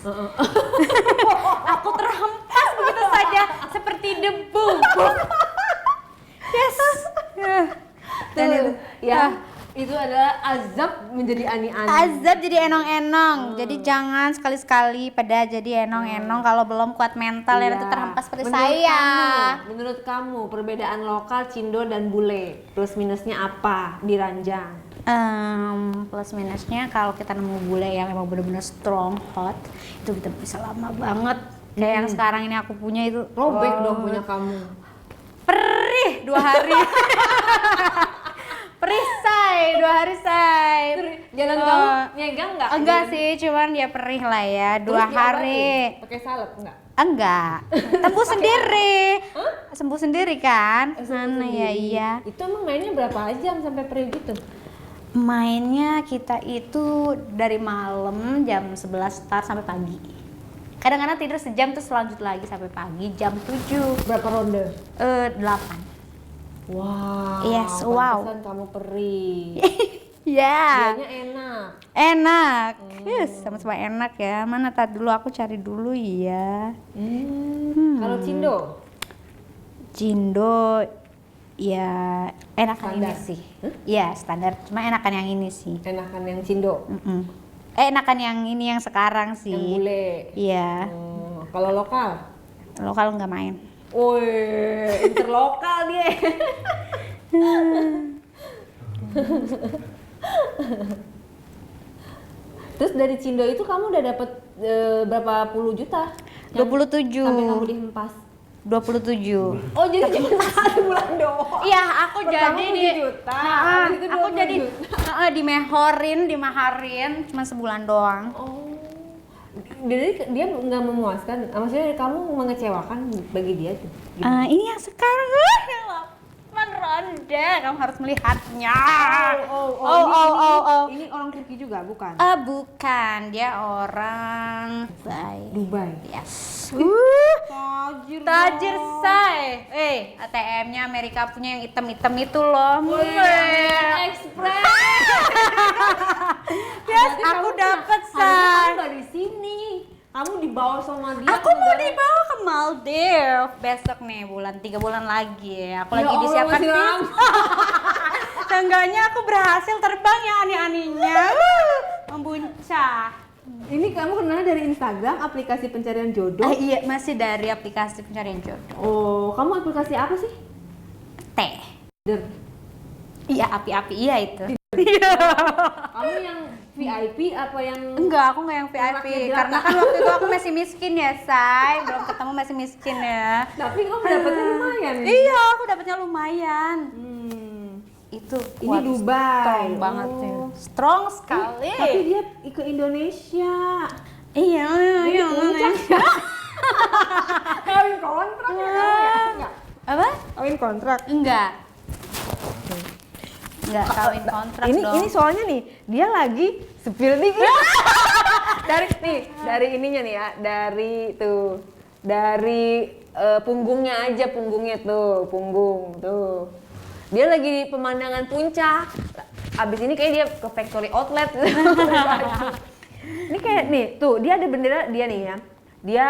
Aku terhempas begitu saja seperti debu. Yes. Dan itu Itu adalah azab menjadi ani-ani. azab jadi enong-enong. Jadi jangan sekali-sekali pada jadi enong-enong kalau belum kuat mental ya, nanti terhempas seperti saya. Menurut kamu perbedaan lokal Cindo dan bule plus minusnya apa di ranjang? Plus minusnya kalau kita nemu bule yang emang bener-bener strong hot, itu kita bisa lama banget. Kayak yang sekarang ini aku punya itu Robek dong punya kamu. perih 2 hari. Perih say, 2 hari say. Jalan kamu nyegang nggak? Enggak sih, cuman dia perih lah ya, 2 Terus hari. diobatin? Pakai salep enggak? Enggak, sembuh sendiri. Sembuh sendiri kan? Mana Sendiri. ya iya. Itu emang mainnya berapa jam sampai perih gitu? Mainnya kita itu dari malam jam 11 start sampai pagi. Kadang-kadang tidur sejam terus lanjut lagi sampai pagi jam 7. Berapa ronde? 8. Wow. Yes, wow. Pantesan kamu perih. Ya. Dianya enak. Enak. Yes, sama-sama enak ya. Mana tadi dulu aku cari dulu ya. Kalau Cindo? Cindo ya enakan Standar. ini sih. Ya, standar. Cuma enakan yang ini sih. Enakan yang Cindo? Enakan yang ini yang sekarang sih. Yang bule? Iya. Kalau lokal? Lokal nggak main. Woi, interlokal dia. Terus dari Cindo itu kamu udah dapet berapa puluh juta? 27. Sampai kamu dihempas. 27. Oh jadi cuma 1 bulan doang. Iya, aku Pertama jadi 7 juta, habis itu aku 20 jadi juta. dimaharin cuma sebulan doang. Oh. Jadi dia nggak memuaskan, maksudnya kamu mengecewakan bagi dia tuh. Ini yang sekarang yang 8 ronde, kamu harus melihatnya. Ini orang Turki juga bukan? Bukan, dia orang Dubai. Yes. Tajir say. ATM-nya Amerika punya yang hitam-hitam itu loh. Express. Yes, aku dapat say. Kamu nggak di sini. Kamu dibawa sama dia. Aku mau dibawa ke Maldives besok nih, 3 bulan lagi. Aku lagi disiapkan visa. Seenggaknya aku berhasil terbang ya ani-aninya. Membuncah. Ini kamu kenal dari Instagram, aplikasi pencarian jodoh? Iya, masih dari aplikasi pencarian jodoh. Oh, kamu aplikasi apa sih? Teh. Der. Iya, api-api iya itu. Kamu yang VIP apa yang? Enggak, aku nggak yang VIP. Anaknya jelata. Karena kan waktu itu aku masih miskin ya, Say. Belum ketemu masih miskin ya. Tapi kamu dapetnya lumayan. Iya, aku dapatnya lumayan. Itu Ini kuat, Dubai. strong banget sih. Strong sekali. Tapi dia ke Indonesia. Iya. Kawin kontrak ya kamu ya? Enggak. Apa? Kawin kontrak. Enggak kawin kontrak dong. Ini soalnya nih, dia lagi spill nih. dari ininya nih ya, dari punggungnya aja, punggungnya tuh, punggung tuh. Dia lagi di pemandangan puncak. Abis ini kayak dia ke factory outlet. Ini kayak nih, tuh dia ada bendera dia nih ya. Dia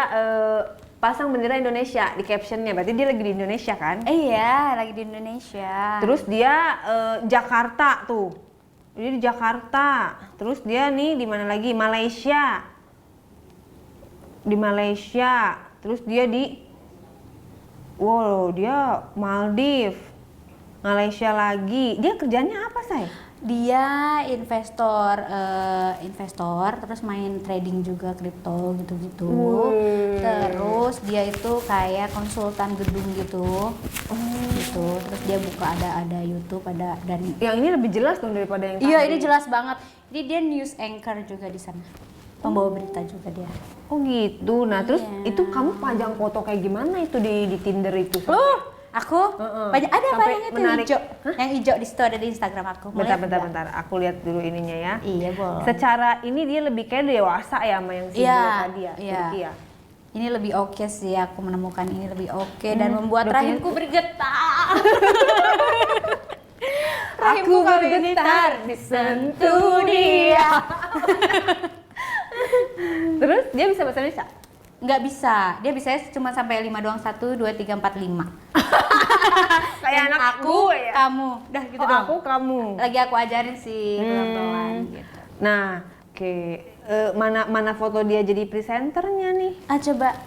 pasang bendera Indonesia di captionnya, berarti dia lagi di Indonesia kan? Iya, lagi di Indonesia. Terus dia Jakarta tuh, dia di Jakarta. Terus dia nih di mana lagi? Malaysia. Di Malaysia. Terus dia dia Maldives, Malaysia lagi. Dia kerjanya apa say? Dia investor terus main trading juga kripto gitu-gitu. Terus dia itu kayak konsultan gedung gitu. Gitu. Terus dia buka ada YouTube, ada dan Yang ini lebih jelas dong daripada yang iya, tadi. ini jelas banget. Jadi dia news anchor juga di sana. Pembawa berita juga dia. Oh gitu. Nah, terus Iya. itu kamu pajang foto kayak gimana itu di Tinder itu? Aku banyak ada apa Sampai yang itu menarik. hijau. Yang hijau di situ ada di Instagram aku. Boleh nggak? Bentar. Aku lihat dulu ininya ya. Iya, boleh. Secara ini dia lebih kayak dewasa ya sama yang tadi ya. Turki ya. Ini lebih oke sih, aku menemukan ini lebih oke dan membuat udah rahimku bergetar. Aku bergetar disentuh dia. Terus dia bisa bahasa Indonesia? Nggak bisa, dia bisa cuma sampai 5 doang, 1, 2, 3, 4, 5. Kayak anak aku, gue ya? kamu, udah gitu dong. Aku kamu. Lagi aku ajarin sih pelan-pelan gitu. Nah, oke. Mana foto dia jadi presenternya nih? Coba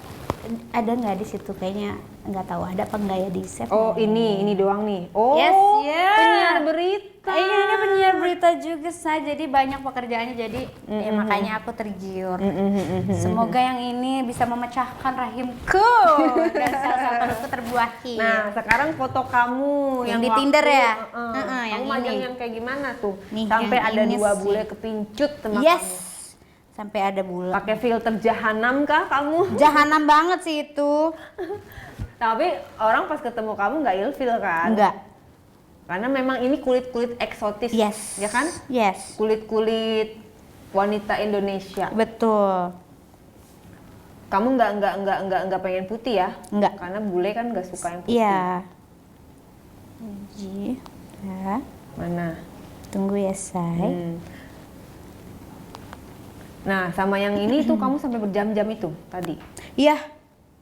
ada nggak di situ, kayaknya nggak tahu ada apa nggak ya di save. Oh, ini doang nih. Oh, Yes, yeah. penyiar berita. Iya, ini penyiar berita juga saya, jadi banyak pekerjaannya, jadi ya makanya aku tergiur. Semoga yang ini bisa memecahkan rahimku dan sel-sel terbuahi. Nah, sekarang foto kamu Yang di Tinder ya? Kamu yang majang ini. yang kayak gimana tuh? Nih, Sampai yang ada ini 2 sih. bule kepincut sama Yes, kamu. sampai ada bulan. Pakai filter jahanam kah kamu? Jahanam banget sih itu. Tapi orang pas ketemu kamu nggak ilfil kan? Enggak. Karena memang ini kulit-kulit eksotis, Yes. ya kan? Yes. Kulit-kulit wanita Indonesia. Betul. Kamu nggak pengen putih ya? Enggak. Karena bule kan nggak suka yang putih. Iya. Ya. Mana? Tunggu ya, Say. Nah, sama yang ini tuh kamu sampai berjam-jam itu tadi. Iya.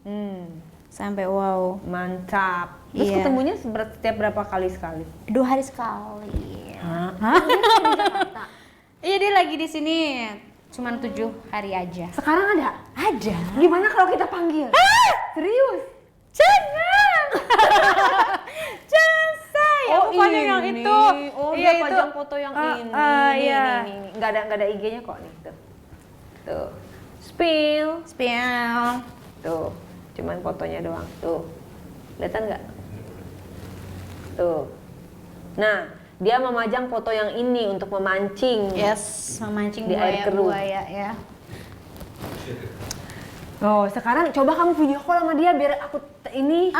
Hmm. Sampai wow. Mantap. Terus Iya. ketemunya setiap berapa kali sekali? 2 hari sekali. Hah? Iya, dia lagi di sini. Cuman 7 hari aja. Sekarang ada? Ada. Gimana kalau kita panggil? Serius? Jangan. Jangan say. Aku panjang yang itu. Oh, iya, dia pajang foto yang ini. Iya. Ini. Nggak ada IG-nya kok nih tuh. Tuh. Spill. Tuh. Cuman fotonya doang. Tuh. Kelihatan nggak? Tuh. Nah, dia memajang foto yang ini untuk memancing. Yes, memancing Di air keruh. buaya ya. Oh, sekarang coba kamu video call sama dia biar aku ini.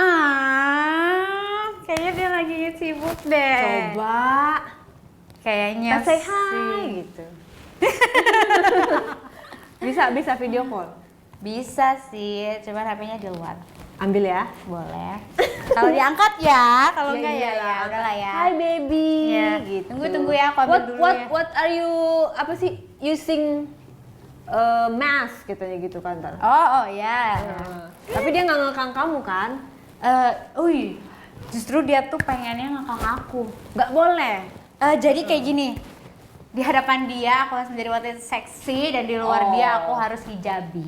Kayaknya dia lagi sibuk deh. Coba. Kayaknya Say sih. hi gitu. bisa video call. Bisa sih, cuman HP-nya di luar. Ambil ya. Boleh. Kalau diangkat ya, kalau enggak ya iyalah. udahlah ya. Hi baby. Ya. Gitu. Tunggu ya, aku ambil dulu ya. What are you apa sih using mask katanya gitu kan Tar? Oh ya. Tapi dia nggak ngekang kamu kan? Justru dia tuh pengennya ngekang aku. Nggak boleh. Jadi kayak gini, di hadapan dia aku harus menjadi wanita seksi dan di luar dia aku harus hijabi.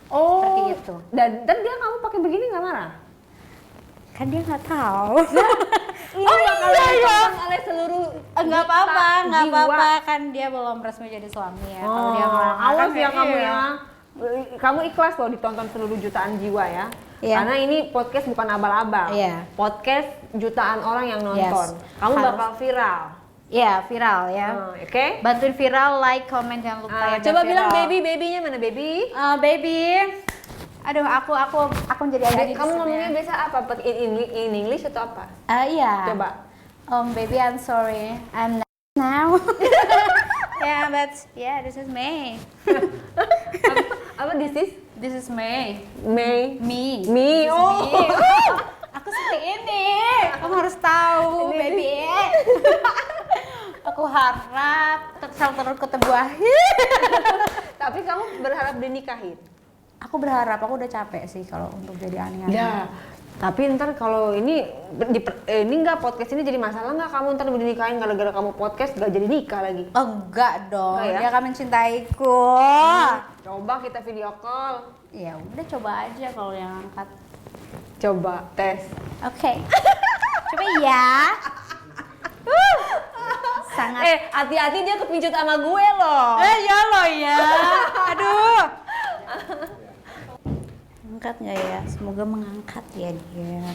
Oh. Seperti itu. Dan dia kamu pakai begini nggak marah? Kan dia nggak tahu. Ini bakal ditonton oleh seluruh Nggak juta jiwa. apa-apa kan dia belum resmi jadi suami ya. Kalau dia ngelarang, awas kan ya kamu iya. ya. Kamu ikhlas loh ditonton seluruh jutaan jiwa ya. Iya. Karena ini podcast bukan abal-abal. Iya. Podcast jutaan orang yang nonton. Yes. Kamu Harus. bakal viral. Iya, viral ya. Oke? Bantuin viral, like, comment, jangan lupa ya. Coba dan bilang viral. babynya mana baby? Baby. Aduh, aku jadi agak Kamu ngomongnya biasa apa? In English atau apa? Iya. Coba. Baby, I'm sorry. I'm not now. Yeah, but this is May. Apa this is? This is May. May. Me. Me. This is Oh. me. Aku seperti ini. Kamu harus tahu, Ini. baby. Aku harap selalu ketemu akhir. Tapi kamu berharap dinikahin? Aku berharap, aku udah capek sih kalau untuk jadi aneh-aneh. Ya. Tapi ntar kalau ini nggak podcast ini jadi masalah nggak kamu ntar dinikahin gara-gara kamu podcast nggak jadi nikah lagi? Enggak dong, Enggak ya? dia akan mencintaiku. Coba kita video call. Ya udah coba aja kalau yang angkat. Coba tes. Oke. Coba ya. Sangat. Hati-hati dia kepincut sama gue loh. Ya lo ya. Aduh. Angkat nggak ya? Semoga mengangkat ya dia.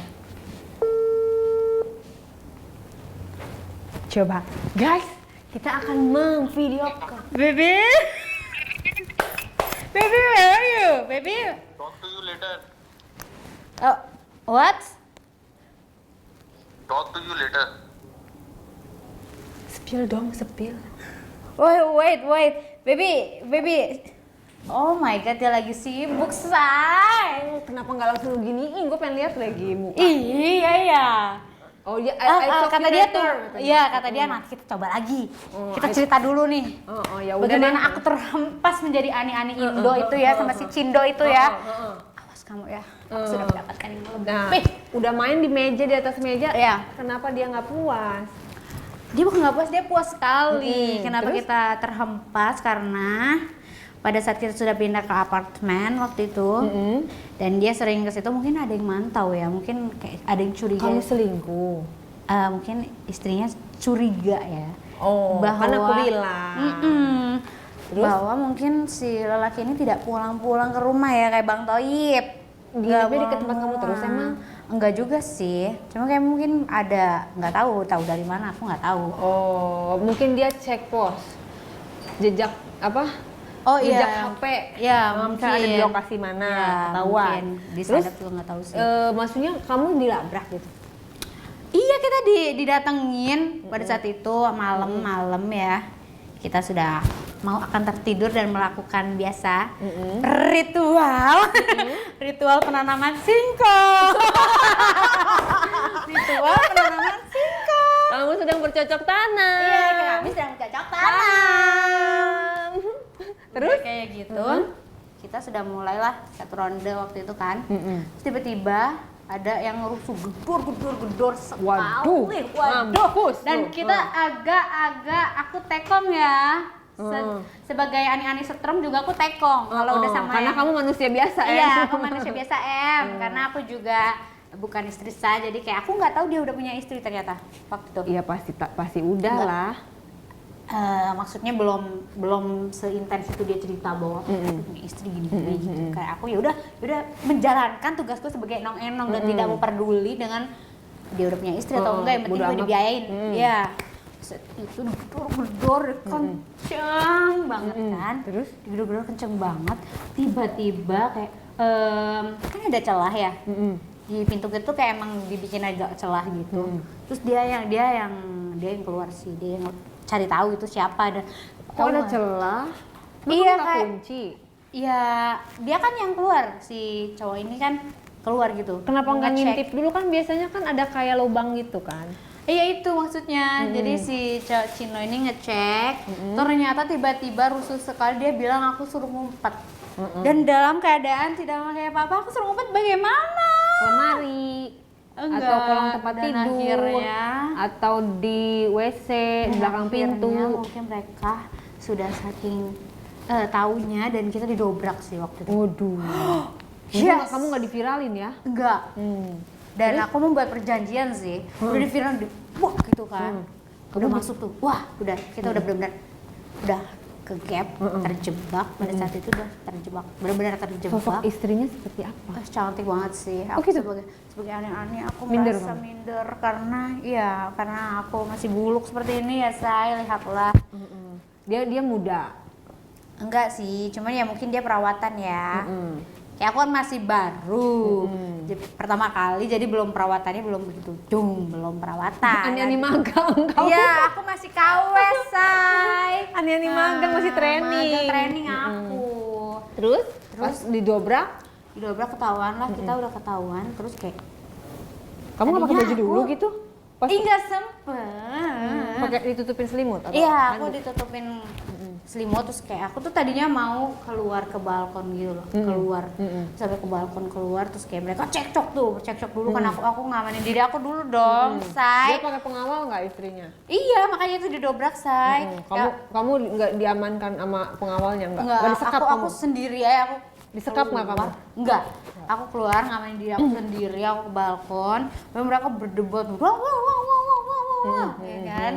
Coba, guys, kita akan memvideo call. Baby. Baby, where are you? Baby. Talk to you later. Oh, what? Talk to you later. Spill dong, spill. Wait. Baby. Oh my god, dia lagi sibuk, say. Kenapa nggak langsung giniin? Gue pengen lihat lagi muka. Iya ya. Oh ya, Kata dia tuh, iya kata dia nanti kita coba lagi. Kita cerita dulu nih. Oh ya udah. Bagaimana deh. aku terhempas menjadi ani-ani Indo itu ya sama si Cindo itu ya. Awas kamu ya, aku sudah mendapatkan yang Nah, lebih. udah main di meja, di atas meja. Iya. Kenapa dia nggak puas? Dia bukan nggak puas, dia puas sekali. Kenapa Terus? kita terhempas? Karena pada saat kita sudah pindah ke apartemen waktu itu, dan dia sering ke situ, mungkin ada yang mantau ya, mungkin kayak ada yang curiga. Kamu selingkuh. Mungkin istrinya curiga ya. Oh, kan aku bilang. Terus? Bahwa mungkin si lelaki ini tidak pulang-pulang ke rumah ya kayak Bang Toyib. Nginepnya di tempat kamu terus emang? Enggak juga sih, cuma kayak mungkin ada, nggak tahu dari mana, aku nggak tahu. Oh, mungkin dia cek pos. Jejak apa? Oh Jejak iya. HP. Ya, Mungkin ada di lokasi mana, ketahuan. Di Terus, sana juga nggak tahu sih. maksudnya kamu dilabrak gitu? Iya, kita didatengin pada saat itu malam-malam ya. Kita sudah mau akan tertidur dan melakukan biasa ritual penanaman singkong. Ritual penanaman singkong. Kamu sedang bercocok tanam. Iya, kami sedang cocok tanam. Terus? Kayak gitu. Kita sudah mulailah satu ronde waktu itu kan. Terus tiba-tiba ada yang ngerusuh gedor sekali. Waduh, mampus Dan lu. kita agak aku tekom ya. Sebagai ani-ani setrum juga aku tekong kalau udah sama karena yang- kamu manusia biasa ya. Iya, aku manusia biasa karena aku juga bukan istri sah, jadi kayak aku nggak tahu dia udah punya istri ternyata waktu itu. Iya pasti udah Enggak. lah. Maksudnya belum seintens itu dia cerita bahwa aku punya istri gini-gini gitu. Kayak aku ya udah menjalankan tugasku sebagai enong-enong dan tidak mau peduli dengan dia udah punya istri atau enggak, yang penting bodo gue amat. dibiayain. Ya. Set itu gedor kenceng banget kan. Terus? Digedor kenceng banget. Tiba-tiba kayak kan ada celah ya. Di pintu itu kayak emang dibikin agak celah gitu. Terus dia yang keluar sih, dia yang cari tahu itu siapa dan Kok ada celah? Iya, nggak kayak- kunci. ya dia kan yang keluar, si cowok ini kan keluar gitu. Kenapa nggak Ngecek. ngintip dulu, kan biasanya kan ada kayak lubang gitu kan? Iya itu maksudnya. Jadi si Cino ini ngecek, ternyata tiba-tiba rusuh sekali dia bilang aku suruh ngumpet. Dan dalam keadaan tidak pakai apa-apa, aku suruh ngumpet bagaimana? Lemari, Enggak, atau kolong tempat dan tidur, akhirnya atau di WC, di belakang pintu. Akhirnya mungkin mereka sudah saking taunya dan kita didobrak sih waktu itu. Waduh. Yes. Kamu nggak diviralin ya? Enggak. Dan aku membuat perjanjian sih. Udah di viral wah gitu kan. Udah masuk tuh. Wah, udah kita udah benar-benar udah ke gap, terjebak. Pada saat itu udah terjebak. Benar-benar Sosok terjebak. istrinya seperti apa? Cantik banget sih. Aku gitu? sebagai aneh-aneh aku Minder merasa kamu? minder karena aku masih buluk seperti ini ya, saya lihatlah. Dia muda. Enggak sih, cuman ya mungkin dia perawatan ya. Kayak aku kan masih baru, pertama kali, jadi belum perawatannya belum begitu, belum perawatan. Ani-ani magang kamu. Iya, aku masih KW, say. Ani-ani magang, masih training. Magang training aku. Terus pas didobrak, Didobrak ketahuan lah, kita udah ketahuan, terus kayak kamu nggak pakai tadinya baju dulu aku- gitu? Pas enggak sempet. pakai ditutupin selimut atau Iya, aku handuk? ditutupin selimut, terus kayak aku tuh tadinya mau keluar ke balkon gitu loh, keluar sampai ke balkon keluar, terus kayak mereka cekcok dulu kan aku ngamanin diri aku dulu dong, Dia say. pakai pengawal nggak istrinya? Iya, makanya itu didobrak, say. Kamu nggak diamankan sama pengawalnya nggak? Enggak, disekap aku kamu? sendiri aja aku. Disekap nggak kamu? keluar. Enggak. Aku keluar ngamanin diri aku sendiri, aku ke balkon. Lalu mereka berdebat, ya kan?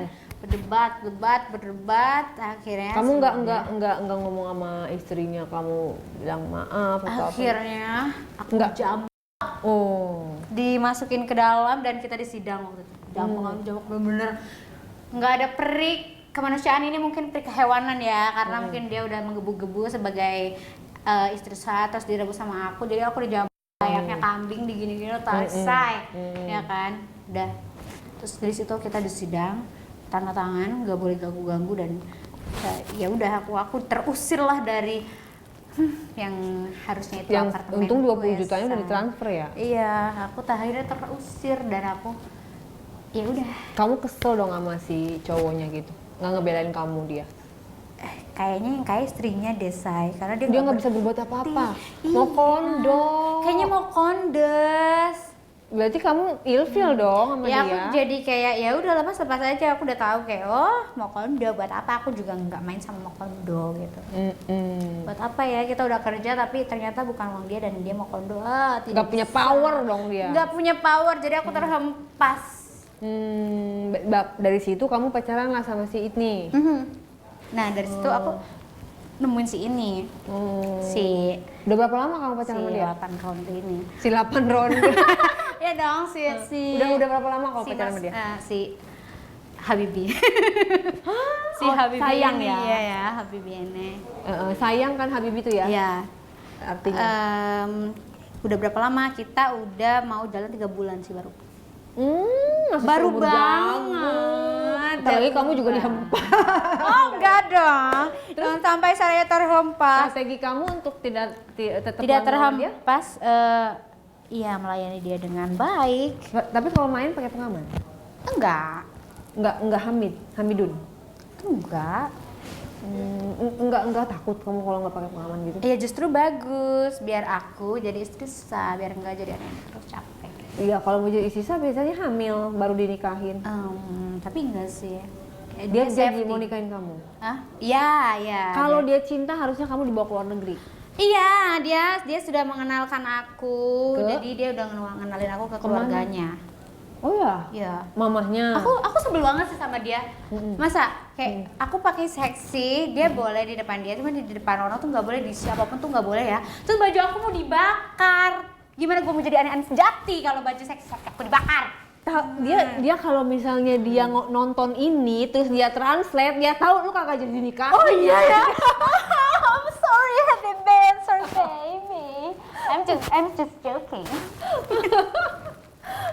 Berdebat, akhirnya Kamu nggak ngomong sama istrinya, kamu bilang maaf atau apa? akhirnya aku Nggak. jam Oh. dimasukin ke dalam dan kita disidang waktu itu. Jampang bener-bener nggak ada perik kemanusiaan, ini mungkin perik kehewanan ya, karena mungkin dia udah menggebu-gebu sebagai istri saya, terus direbut sama aku, jadi aku dijambak layaknya kambing digini-gini selesai, ya kan, udah. Terus dari situ kita disidang, tanda tangan, nggak boleh ganggu-ganggu, dan ya udah aku terusir lah dari yang harusnya itu Yang apartemen. untung 20 jutanya udah ditransfer ya? Iya, aku akhirnya terusir dan aku ya udah Kamu kesel dong sama si cowoknya gitu? Nggak ngebelain kamu dia? kayaknya yang kayak istrinya Desai, karena dia Dia nggak bisa berbuat apa-apa. Iya. Mau kondom. Kayaknya mau kondes. Berarti kamu ilfil dong sama Ya dia? aku jadi kayak ya udah lepas aja, aku udah tahu kayak mau kondo buat apa, aku juga nggak main sama mau kondo gitu. Buat apa ya, kita udah kerja tapi ternyata bukan uang dia dan dia mau kondo. Nggak punya power dong dia. Nggak punya power, jadi aku terhempas. Dari situ kamu pacaran lah sama si ini. Nah dari situ aku nemuin si ini, si Udah berapa lama kamu pacaran sama dia? 8 tahun ini. Si 8 ronde. Ya dong si Udah berapa lama kamu si pacaran sama dia? si Habibi. Si Oh, Habibi sayang ini, ya? Iya ya, Habibi ini. Sayang kan Habibie itu ya? Iya. Artinya. Udah berapa lama? Kita udah mau jalan 3 bulan sih baru. Masih Baru seumur banget. Ntar lagi kamu juga dihempas. Oh enggak dong. Jangan sampai saya terhempas. Strategi kamu untuk tetap Tidak lama sama dia? terhempas. Iya, melayani dia dengan baik. Tapi kalau main pakai pengaman? Enggak. Enggak Hamidun. Enggak. Enggak takut kamu kalau nggak pakai pengaman gitu? Iya justru bagus, biar aku jadi istri sah, biar enggak jadi anak terus capek. Iya, kalau mau jadi istri sah biasanya hamil baru dinikahin. Tapi enggak sih. Dia safety. mau nikahin kamu. Hah? Iya. Kalau dia cinta harusnya kamu dibawa ke luar negeri. Iya, dia sudah mengenalkan aku. Ke? Jadi dia udah ngenalin aku ke keluarganya. Oh ya? Iya. Mamahnya. Aku sebel banget sih sama dia. Masa kayak aku pakai seksi, dia boleh di depan dia, cuma di depan orang tuh nggak boleh, di siapapun tuh nggak boleh ya. Terus baju aku mau dibakar. Gimana gue mau jadi aneh-aneh sejati kalau baju seksi aku dibakar? Dia kalau misalnya dia nonton ini terus dia translate, dia tahu lu kagak jadi nikah. Oh iya ya. I'm sorry, happy birthday, baby. I'm just joking.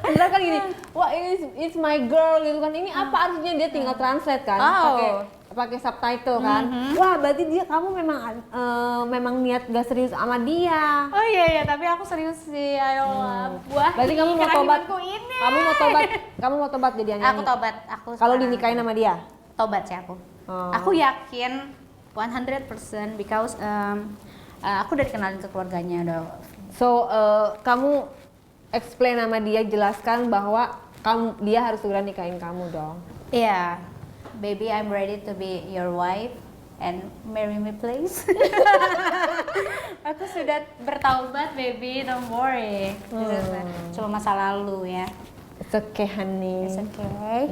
Bener kan gini, wah it's my girl gitu kan. Ini apa artinya, dia tinggal translate kan, pakai subtitle kan. Wah, berarti kamu memang niat gak serius sama dia. Oh iya, tapi aku serius sih, ayolah. Berarti kamu mau tobat. Kamu mau tobat jadi nyanyi. Aku tobat, Kalau dinikahin sama dia. Tobat sih aku. Aku yakin 100% because aku udah dikenalin ke keluarganya udah. So, kamu explain sama dia, jelaskan bahwa dia harus segera nikahin kamu dong. Iya, baby, I'm ready to be your wife and marry me please. Aku sudah bertaubat, baby, don't worry. Cuma masa lalu ya. It's okay, honey. It's okay.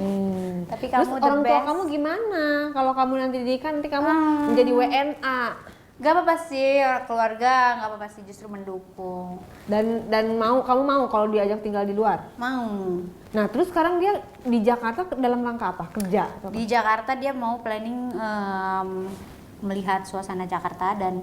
Tapi Terus kamu orang the tua best. kamu gimana? Kalau kamu nanti nikah, nanti kamu menjadi WNA. Gak apa-apa sih, keluarga gak apa-apa sih, justru mendukung. Dan kamu mau kalau diajak tinggal di luar? Mau. Nah, terus sekarang dia di Jakarta dalam rangka apa? Kerja? Atau apa? Di Jakarta dia mau planning melihat suasana Jakarta dan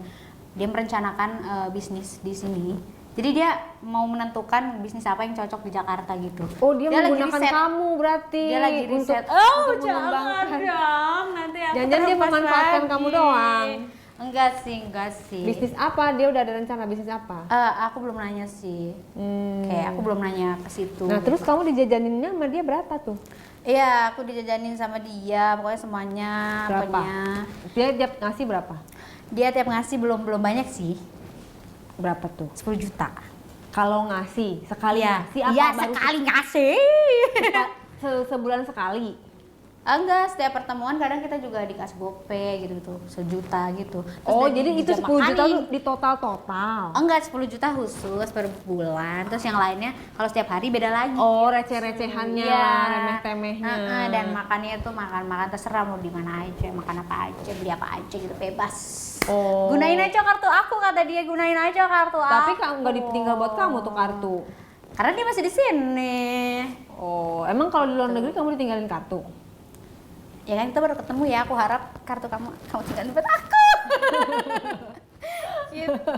dia merencanakan bisnis di sini. Jadi dia mau menentukan bisnis apa yang cocok di Jakarta gitu. Oh, dia lagi menggunakan riset. kamu berarti. Dia lagi riset. untuk Jangan mengembangkan. dong, nanti aku Jangan-jangan dia terlepas memanfaatkan lagi. kamu doang. Enggak sih. Bisnis apa? Dia udah ada rencana bisnis apa? Aku belum nanya sih. Kayak aku belum nanya ke situ. Nah, terus kamu dijajaninnya sama dia berapa tuh? Iya, aku dijajanin sama dia, pokoknya semuanya. Berapa? Pokoknya. Dia tiap ngasih berapa? Dia tiap ngasih belum banyak sih. Berapa tuh? 10 juta. Kalau ngasih, sekali Iya, ngasih apa? iya baru sekali ngasih. sebulan sekali? Enggak, setiap pertemuan kadang kita juga dikasih gope gitu, 1 juta gitu. Terus Oh, dari jadi itu 10 juta tuh di total? Enggak, 10 juta khusus per bulan. Terus yang lainnya kalau setiap hari beda lagi. Oh, receh-recehannya Iya. lah, remeh-temehnya. Dan makannya tuh makan terserah mau di mana aja, makan apa aja, beli apa aja gitu, bebas. Oh. Gunain aja kartu aku, kata dia, gunain aja kartu aku. Tapi kamu nggak ditinggal buat kamu tuh kartu. Karena dia masih di sini. Oh, emang kalau di luar negeri kamu ditinggalin kartu? Ya kan kita baru ketemu ya, aku harap kartu kamu tinggalin buat aku. Gitu.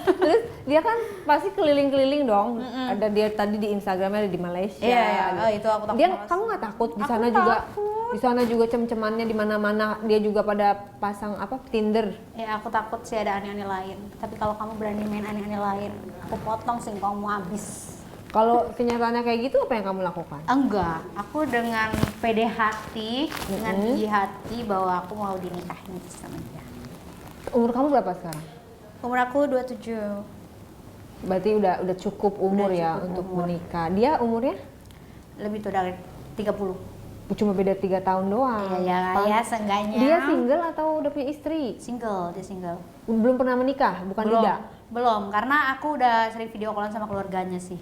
Terus dia kan pasti keliling-keliling dong. Ada dia tadi di Instagramnya, ada di Malaysia. Iya. Oh, itu aku takut. Dia, banget kamu sih. nggak takut di Aku sana juga? takut. Di sana juga cem-cemannya di mana-mana. Dia juga pada pasang apa? Tinder. Ya aku takut sih ada aneh-aneh lain. Tapi kalau kamu berani main aneh-aneh lain, aku potong sih kamu habis. Kalau kenyataannya kayak gitu, apa yang kamu lakukan? Enggak, aku dengan pede hati, dengan gigi hati bahwa aku mau dinikahin sama dia. Umur kamu berapa sekarang? Umur aku 27. Berarti udah cukup umur Udah ya cukup untuk umur. menikah. Dia umurnya Lebih tua dari 30. cuma beda 3 tahun doang. Ya, seenggaknya. Dia single atau udah punya istri? Single, dia single. Belum pernah menikah, bukan Belum, Lida? belum, karena aku udah sering video callan sama keluarganya sih.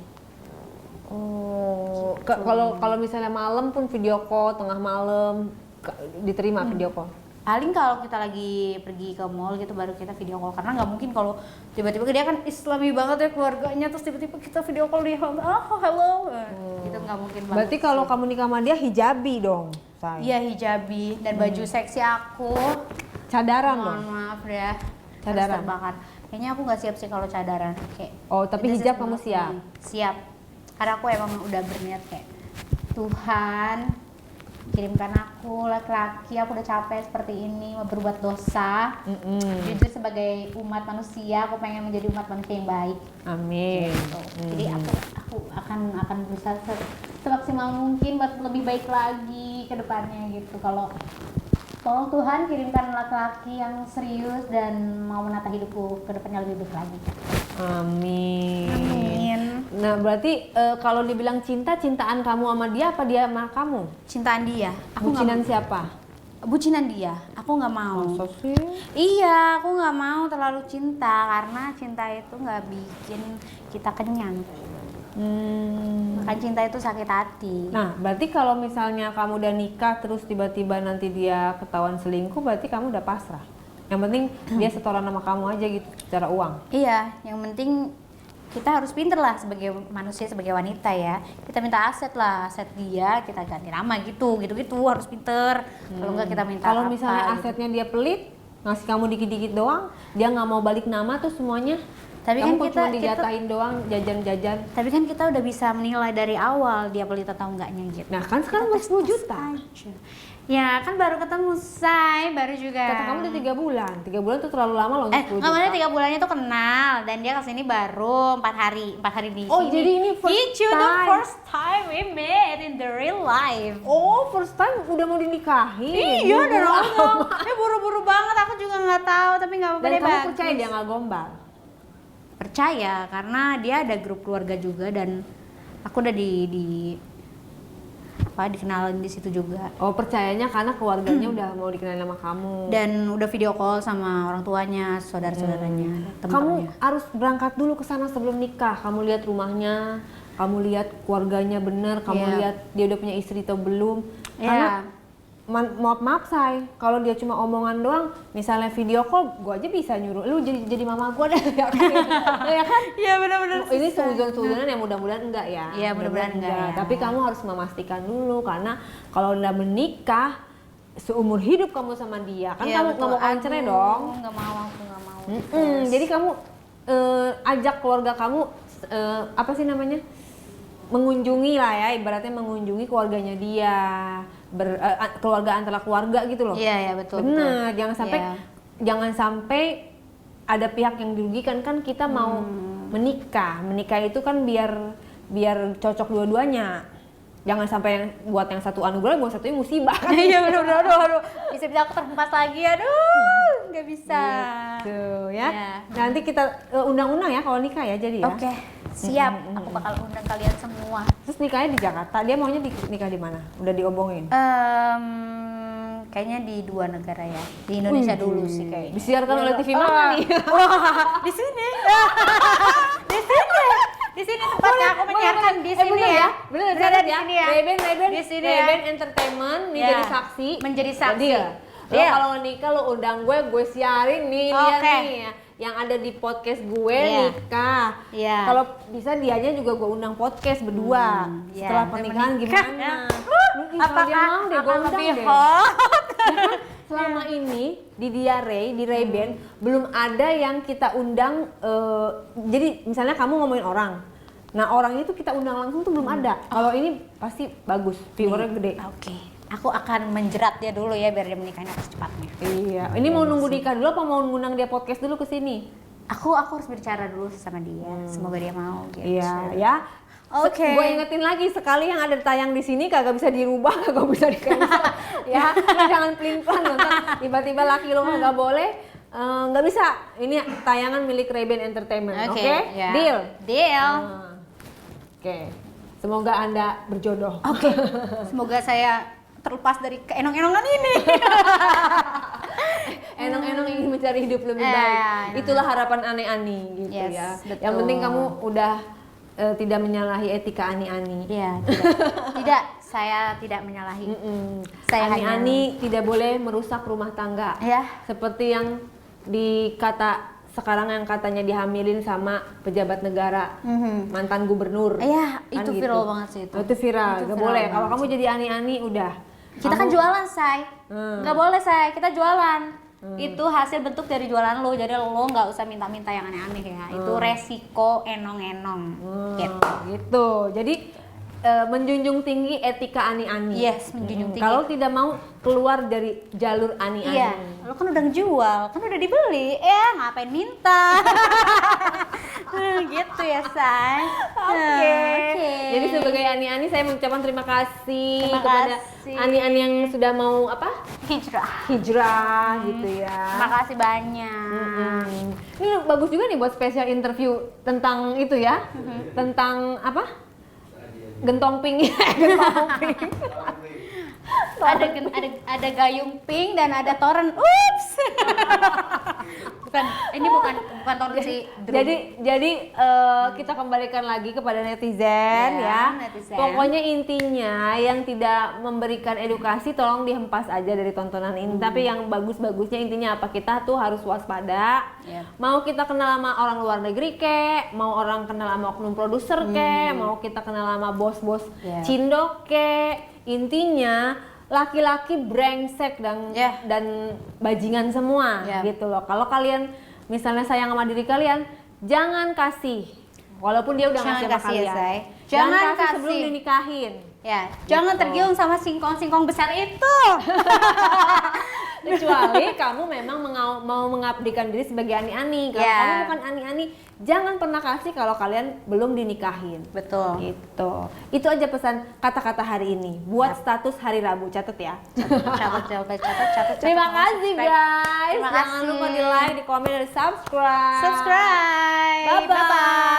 Oh, kalau misalnya malam pun video call, tengah malam diterima video call. Paling kalau kita lagi pergi ke mall gitu baru kita video call, karena nggak mungkin kalau tiba-tiba dia kan Islami banget ya keluarganya, terus tiba-tiba kita video call dia, hello, gitu nggak mungkin banget. Berarti kalau sih. kamu nikah sama dia hijabi dong, say. Iya, hijabi dan baju seksi aku. Cadaran Mohon dong. maaf ya. Cadaran. harus terbakar. Kayaknya aku nggak siap sih kalau cadaran. Kayak. Oh, tapi this is hijab kamu not siap? me. Siap. Karena aku emang udah berniat kayak Tuhan kirimkan aku laki-laki, aku udah capek seperti ini berbuat dosa. Jujur sebagai umat manusia, aku pengen menjadi umat manusia yang baik. Amin. Gitu. Jadi aku akan berusaha semaksimal mungkin buat lebih baik lagi ke depannya gitu. Kalau tolong Tuhan kirimkan laki-laki yang serius dan mau menata hidupku ke depannya lebih baik lagi. Amin. Amin. Nah berarti kalau dibilang cinta, cintaan kamu sama dia apa dia sama kamu? Cintaan dia. Aku nggak Bucinan siapa? bucinan dia. Aku nggak mau. Masa sih? Iya, aku nggak mau terlalu cinta karena cinta itu nggak bikin kita kenyang. Makan cinta itu sakit hati. Nah, berarti kalau misalnya kamu udah nikah terus tiba-tiba nanti dia ketahuan selingkuh, berarti kamu udah pasrah. Yang penting dia setoran sama kamu aja gitu secara uang. Iya, yang penting kita harus pinter lah sebagai manusia, sebagai wanita ya. Kita minta aset lah, aset dia kita ganti nama gitu harus pinter. Kalau enggak kita minta Kalau apa, misalnya gitu. asetnya dia pelit, ngasih kamu dikit-dikit doang, dia nggak mau balik nama tuh semuanya. Tapi kamu kan kok cuma dijatahin doang, jajan-jajan. Tapi kan kita udah bisa menilai dari awal dia pelit atau enggaknya gitu. Nah kan sekarang udah 10 juta. Aja. Ya kan baru ketemu say, baru juga. Kata kamu udah 3 bulan. 3 bulan tuh terlalu lama loh untuk 10 juta. Nggak, 3 bulannya tuh kenal dan dia kesini baru 4 hari di Oh, sini. jadi ini first It's the time. first time we met in the real life. Oh, first time udah mau dinikahin. Iya, udah nongol. Dia buru-buru banget, aku juga nggak tahu, tapi nggak apa-apa Dan deh, kamu bagus. percaya dia nggak gombal? Percaya, karena dia ada grup keluarga juga dan aku udah dikenalin di situ juga. Oh, percayanya karena keluarganya udah mau dikenalin sama kamu. Dan udah video call sama orang tuanya, saudara-saudaranya, Kamu teman-temannya. harus berangkat dulu ke sana sebelum nikah. Kamu lihat rumahnya, kamu lihat keluarganya bener, kamu Iya. lihat dia udah punya istri atau belum. Iya. Karena maaf say, kalau dia cuma omongan doang, misalnya video call, gua aja bisa nyuruh lu jadi mama gua dah, ya kan? Iya benar-benar. Ini seujuan-seujuanan yang mudah-mudahan enggak ya. Iya, mudah-mudahan enggak ya. Tapi kamu harus memastikan dulu karena kalau udah menikah seumur hidup kamu sama dia, kan kamu nggak mau kawin cerai dong. Nggak mau, aku nggak mau. Jadi kamu ajak keluarga kamu apa sih namanya? Mengunjungi lah ya, ibaratnya mengunjungi keluarganya dia. Keluarga antara keluarga gitu loh. Iya betul. Benar, betul. jangan sampai ada pihak yang dirugikan, kan kita mau menikah itu kan biar cocok dua-duanya. Jangan sampai yang buat yang satu anugerah, buat satunya musibah kan. Iya benar, aduh. Bisa aku terhempas lagi, aduh, nggak bisa. Gitu ya. Iya. Nanti kita undang-undang ya kalau nikah ya jadi ya. Oke, siap. Aku bakal undang kalian semua. Terus nikahnya di Jakarta, dia maunya nikah di mana? Udah diomongin? Kayaknya di 2 negara ya. Di Indonesia dulu sih kayaknya. Disiarkan oleh TV mana nih? Di sini. Di sini tempatnya aku menyiarkan di sini bener ya. Bener di sini ya. Ray-Ban Di sini ya. Ray-Ban Entertainment nih Ya. jadi saksi. Menjadi saksi. Jadi lo Deal. kalau nikah lo undang gue siarin nih dia Oke. nih ya. Yang ada di podcast gue Iya. nikah. Iya. Kalau bisa dianya juga gue undang podcast berdua. Iya. Setelah pernikahan Menikah. gimana? Apakah dia mau deh gue akan undang lebih deh. hot? Selama ini di Diare, di Ray-Ban belum ada yang kita undang. Jadi misalnya kamu ngomongin orang, nah orang itu kita undang langsung tuh belum ada. Kalau ini pasti bagus, viewernya gede. Oke. Aku akan menjerat dia dulu ya biar dia menikahnya secepatnya. Iya. Ini mau nunggu nikah dulu apa mau ngundang dia podcast dulu ke sini? Aku harus berbicara dulu sama dia. Semoga dia mau gitu. Iya, ya. Oke. Gue ingetin lagi sekali yang ada tayang di sini kagak bisa dirubah, kagak bisa di-cancel. Ya, lu jangan pelin-pelan nonton. Tiba-tiba laki lo kagak boleh, nggak bisa. Ini tayangan milik Ray-Ban Entertainment, oke? ya. Deal. Deal. Oke. Semoga Anda berjodoh. Oke. Semoga saya terlepas dari keenong-enongan ini. Enong-enong ingin mencari hidup lebih Eh, baik. nah. Itulah harapan ani-ani gitu Yes, ya. betul. Yang penting kamu udah tidak menyalahi etika ani-ani. Iya, tidak, saya tidak menyalahi. Saya Ani-ani tidak boleh merusak rumah tangga. Ya. Seperti yang sekarang yang katanya dihamilin sama pejabat negara, mantan gubernur. Iya, Kan itu gitu. viral banget sih itu. Itu viral, Itu gak viral boleh. banget Kalau kamu jadi ani-ani udah. Kita kan jualan, say. Nggak boleh, say. Kita jualan. Hmm. Itu hasil bentuk dari jualan lo, jadi lo nggak usah minta-minta yang aneh-aneh ya. Itu resiko enong-enong. Gitu. Jadi menjunjung tinggi etika ani-ani. Yes, menjunjung tinggi. Kalau tidak mau keluar dari jalur ani-ani. Iya, lo kan udah ngejual, kan udah dibeli, ngapain minta? Gitu ya, Say. Oke. Oke. Jadi sebagai Ani-Ani saya mengucapkan terima kasih Terima kepada kasih. Ani-Ani yang sudah mau Hijrah. hijrah gitu ya. Terima kasih banyak. Ini bagus juga nih buat spesial interview tentang itu ya. Tentang apa? Gentong pink. Gentong pink. Ada gayung pink dan ada toren. Ups. Ini bukan toren sih. Jadi kita kembalikan lagi kepada netizen Ya, ya. netizen. Pokoknya intinya yang tidak memberikan edukasi tolong dihempas aja dari tontonan ini. Tapi yang bagus-bagusnya intinya apa? Kita tuh harus waspada. Yep. Mau kita kenal sama orang luar negeri kek, mau orang kenal sama oknum produser kek, mau kita kenal sama bos-bos Yeah. cindok kek. Intinya laki-laki brengsek dan bajingan semua Yeah. gitu loh. Kalau kalian misalnya sayang sama diri kalian, jangan kasih. Walaupun dia udah Jangan ngasih sama kasih ya, kalian. Say. Jangan Jangan kasih sebelum kasih. dinikahin. Ya, jangan Gitu. tergiung sama singkong-singkong besar itu. Kecuali kamu memang mau mengabdikan diri sebagai ani-ani. Kalau Ya. kamu bukan ani-ani, jangan pernah kasih kalau kalian belum dinikahin. Betul. Gitu. Itu aja pesan kata-kata hari ini. Buat status hari Rabu, catat ya. Catat. Terima kasih guys. Terima Jangan kasih. lupa di like, di komen, dan subscribe. Subscribe. Bye-bye. Bye-bye.